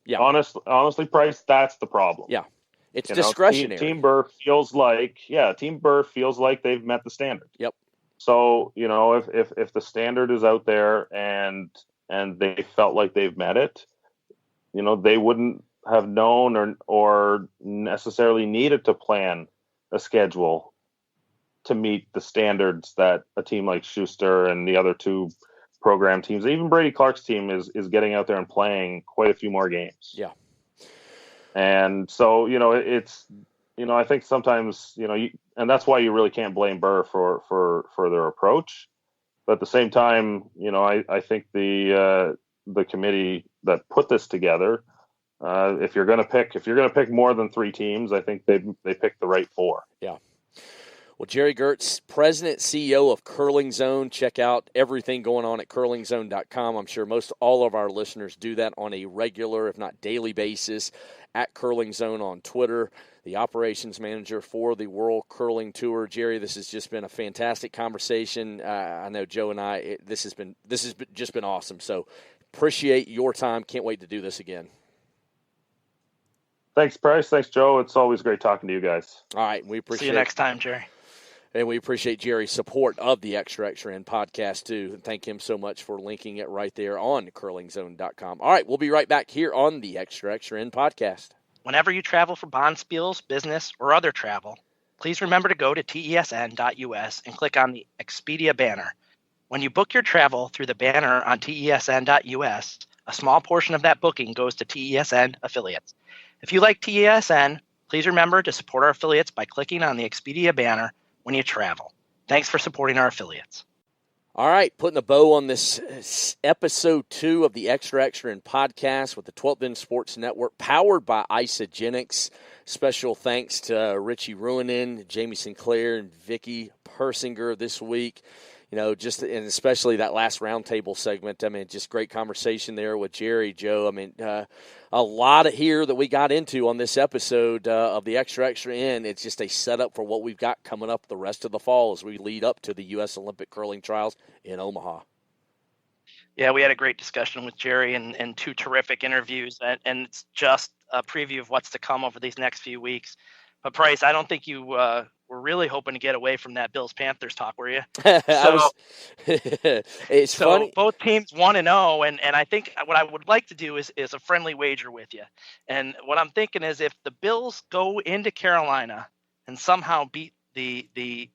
Speaker 8: yeah. honestly, Price, that's the problem.
Speaker 2: Yeah. It's discretionary.
Speaker 8: Team Birr feels like they've met the standard.
Speaker 2: Yep.
Speaker 8: So, if the standard is out there and they felt like they've met it, they wouldn't have known or necessarily needed to plan a schedule to meet the standards that a team like Schuster and the other two program teams, even Brady Clark's team is getting out there and playing quite a few more games.
Speaker 2: Yeah.
Speaker 8: And so, it's, I think sometimes, and that's why you really can't blame Birr for their approach. But at the same time, I think the committee that put this together, if you're going to pick more than three teams, I think they picked the right four.
Speaker 2: Yeah. Well, Gerry Geurts, President, CEO of Curling Zone. Check out everything going on at curlingzone.com. I'm sure all of our listeners do that on a regular, if not daily basis, at Curling Zone on Twitter. The operations manager for the World Curling Tour. Gerry, this has just been a fantastic conversation. I know Joe and I, this has just been awesome. So appreciate your time. Can't wait to do this again.
Speaker 8: Thanks, Price. Thanks, Joe. It's always great talking to you guys.
Speaker 2: All right. We appreciate
Speaker 3: See you next time, Gerry.
Speaker 2: And we appreciate Gerry's support of the Extra Extra End podcast, too. And thank him so much for linking it right there on curlingzone.com. All right, we'll be right back here on the Extra Extra End podcast.
Speaker 3: Whenever you travel for bonspiels, business, or other travel, please remember to go to TESN.US and click on the Expedia banner. When you book your travel through the banner on TESN.US, a small portion of that booking goes to TESN affiliates. If you like TESN, please remember to support our affiliates by clicking on the Expedia banner when you travel. Thanks for supporting our affiliates.
Speaker 2: All right, putting a bow on this episode 2 of the Extra Extra End podcast with the 12th End Sports Network, powered by Isagenix. Special thanks to Rich Ruohonen, Jamie Sinclair, and Vicky Persinger this week. And especially that last roundtable segment. I mean, just great conversation there with Gerry, Joe. I mean, a lot here that we got into on this episode of the Extra Extra End. It's just a setup for what we've got coming up the rest of the fall as we lead up to the U.S. Olympic Curling Trials in Omaha.
Speaker 3: Yeah, we had a great discussion with Gerry and two terrific interviews, and it's just a preview of what's to come over these next few weeks. But Price, I don't think you were really hoping to get away from that Bills-Panthers talk, were you?
Speaker 2: It's funny.
Speaker 3: Both teams 1-0, and I think what I would like to do is a friendly wager with you. And what I'm thinking is if the Bills go into Carolina and somehow beat the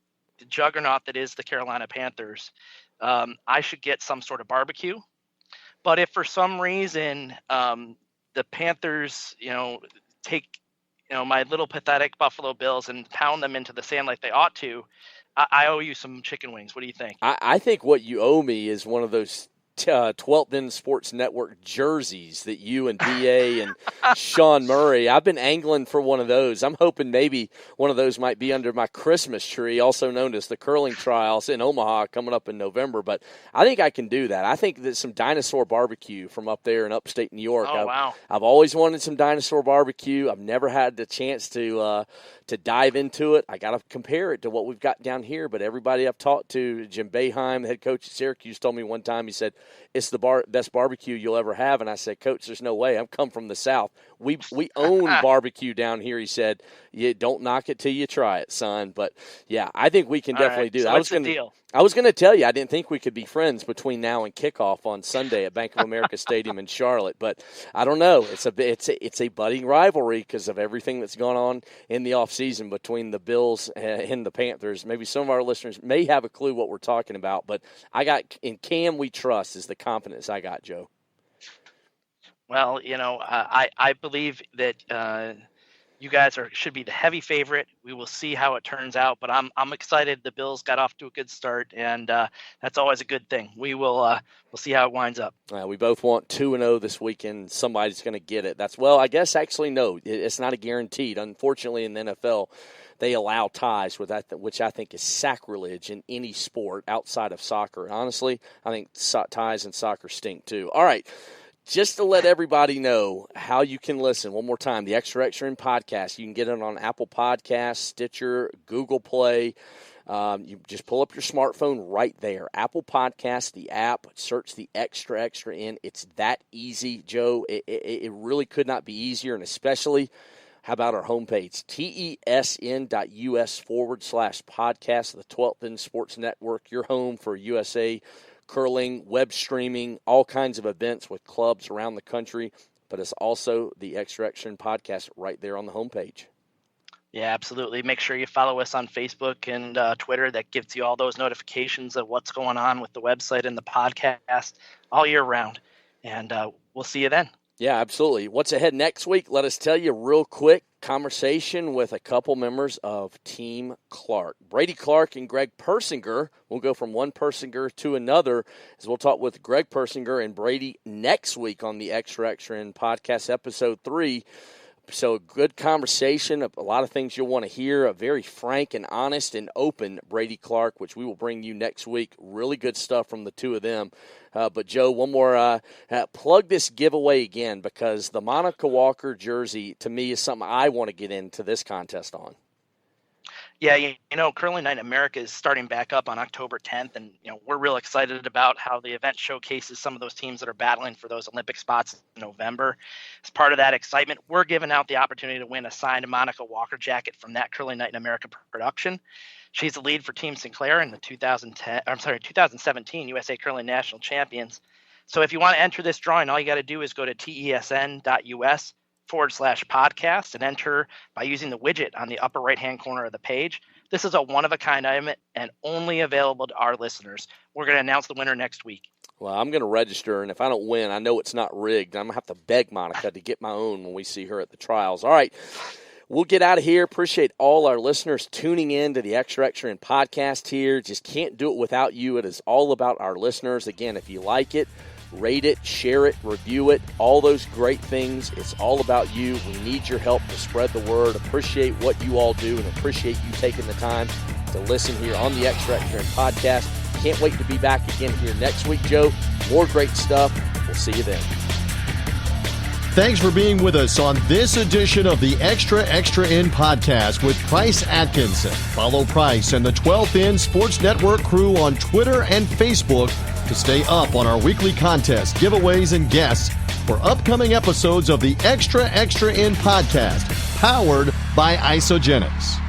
Speaker 3: juggernaut that is the Carolina Panthers, I should get some sort of barbecue. But if for some reason the Panthers, take my little pathetic Buffalo Bills and pound them into the sand like they ought to, I owe you some chicken wings. What do you think?
Speaker 2: I think what you owe me is one of those 12th End Sports Network jerseys that you and DA and Sean Murray. I've been angling for one of those. I'm hoping maybe one of those might be under my Christmas tree, also known as the curling trials in Omaha coming up in November. But I think I can do that. I think that some dinosaur barbecue from up there in upstate New York.
Speaker 3: Oh, wow.
Speaker 2: I've always wanted some dinosaur barbecue. I've never had the chance to dive into it. I got to compare it to what we've got down here. But everybody I've talked to, Jim Boeheim, the head coach at Syracuse, told me one time, he said, it's the best barbecue you'll ever have. And I said, Coach, there's no way. I'm come from the South. We own barbecue down here. He said, yeah, don't knock it till you try it, son. But, yeah, I think we can definitely do that.
Speaker 3: So what's the deal?
Speaker 2: I was going to tell you, I didn't think we could be friends between now and kickoff on Sunday at Bank of America Stadium in Charlotte. But I don't know. It's a budding rivalry because of everything that's gone on in the offseason between the Bills and the Panthers. Maybe some of our listeners may have a clue what we're talking about. But I got in Cam we trust is the confidence I got, Joe.
Speaker 3: Well, I believe that you guys should be the heavy favorite. We will see how it turns out, but I'm excited. The Bills got off to a good start, and that's always a good thing. We'll see how it winds up.
Speaker 2: We both want 2-0 this weekend. Somebody's going to get it. I guess actually no, it's not a guaranteed. Unfortunately, in the NFL, they allow ties with that, which I think is sacrilege in any sport outside of soccer. Honestly, I think ties in soccer stink too. All right. Just to let everybody know how you can listen, one more time, the Extra Extra In podcast. You can get it on Apple Podcasts, Stitcher, Google Play. You just pull up your smartphone right there. Apple Podcasts, the app, search the Extra Extra In. It's that easy, Joe. It really could not be easier, and especially, how about our homepage, TESN.US/podcast, the 12th End Sports Network, your home for USA curling, web streaming, all kinds of events with clubs around the country, but it's also the Extra Extra In podcast right there on the homepage.
Speaker 3: Yeah, absolutely. Make sure you follow us on Facebook and Twitter. That gives you all those notifications of what's going on with the website and the podcast all year round. And we'll see you then.
Speaker 2: Yeah, absolutely. What's ahead next week? Let us tell you real quick. Conversation with a couple members of Team Clark. Brady Clark and Greg Persinger. We'll go from one Persinger to another as we'll talk with Greg Persinger and Brady next week on the Extra Extra In podcast episode 3. So a good conversation, a lot of things you'll want to hear, a very frank and honest and open Brady Clark, which we will bring you next week. Really good stuff from the two of them. But, Joe, one more plug this giveaway again because the Monica Walker jersey, to me, is something I want to get into this contest on.
Speaker 3: Yeah, Curling Night in America is starting back up on October 10th, and we're real excited about how the event showcases some of those teams that are battling for those Olympic spots in November. As part of that excitement, we're giving out the opportunity to win a signed Monica Walker jacket from that Curling Night in America production. She's the lead for Team Sinclair in the 2017 USA Curling National Champions. So if you want to enter this drawing, all you got to do is go to TESN.US/podcast and enter by using the widget on the upper right-hand corner of the page. This is a one-of-a-kind item and only available to our listeners. We're going to announce the winner next week.
Speaker 2: Well, I'm going to register, and if I don't win, I know it's not rigged. I'm going to have to beg Monica to get my own when we see her at the trials. All right, we'll get out of here. Appreciate all our listeners tuning in to the Extra Extra In podcast here. Just can't do it without you. It is all about our listeners. Again, if you like it, rate it, share it, review it, all those great things. It's all about you. We need your help to spread the word. Appreciate what you all do and appreciate you taking the time to listen here on the Extra Extra In podcast. Can't wait to be back again here next week, Joe. More great stuff. We'll see you then.
Speaker 1: Thanks for being with us on this edition of the Extra Extra In podcast with Price Atkinson. Follow Price and the 12th End Sports Network crew on Twitter and Facebook to stay up on our weekly contests, giveaways, and guests for upcoming episodes of the Extra Extra In podcast, powered by Isogenics.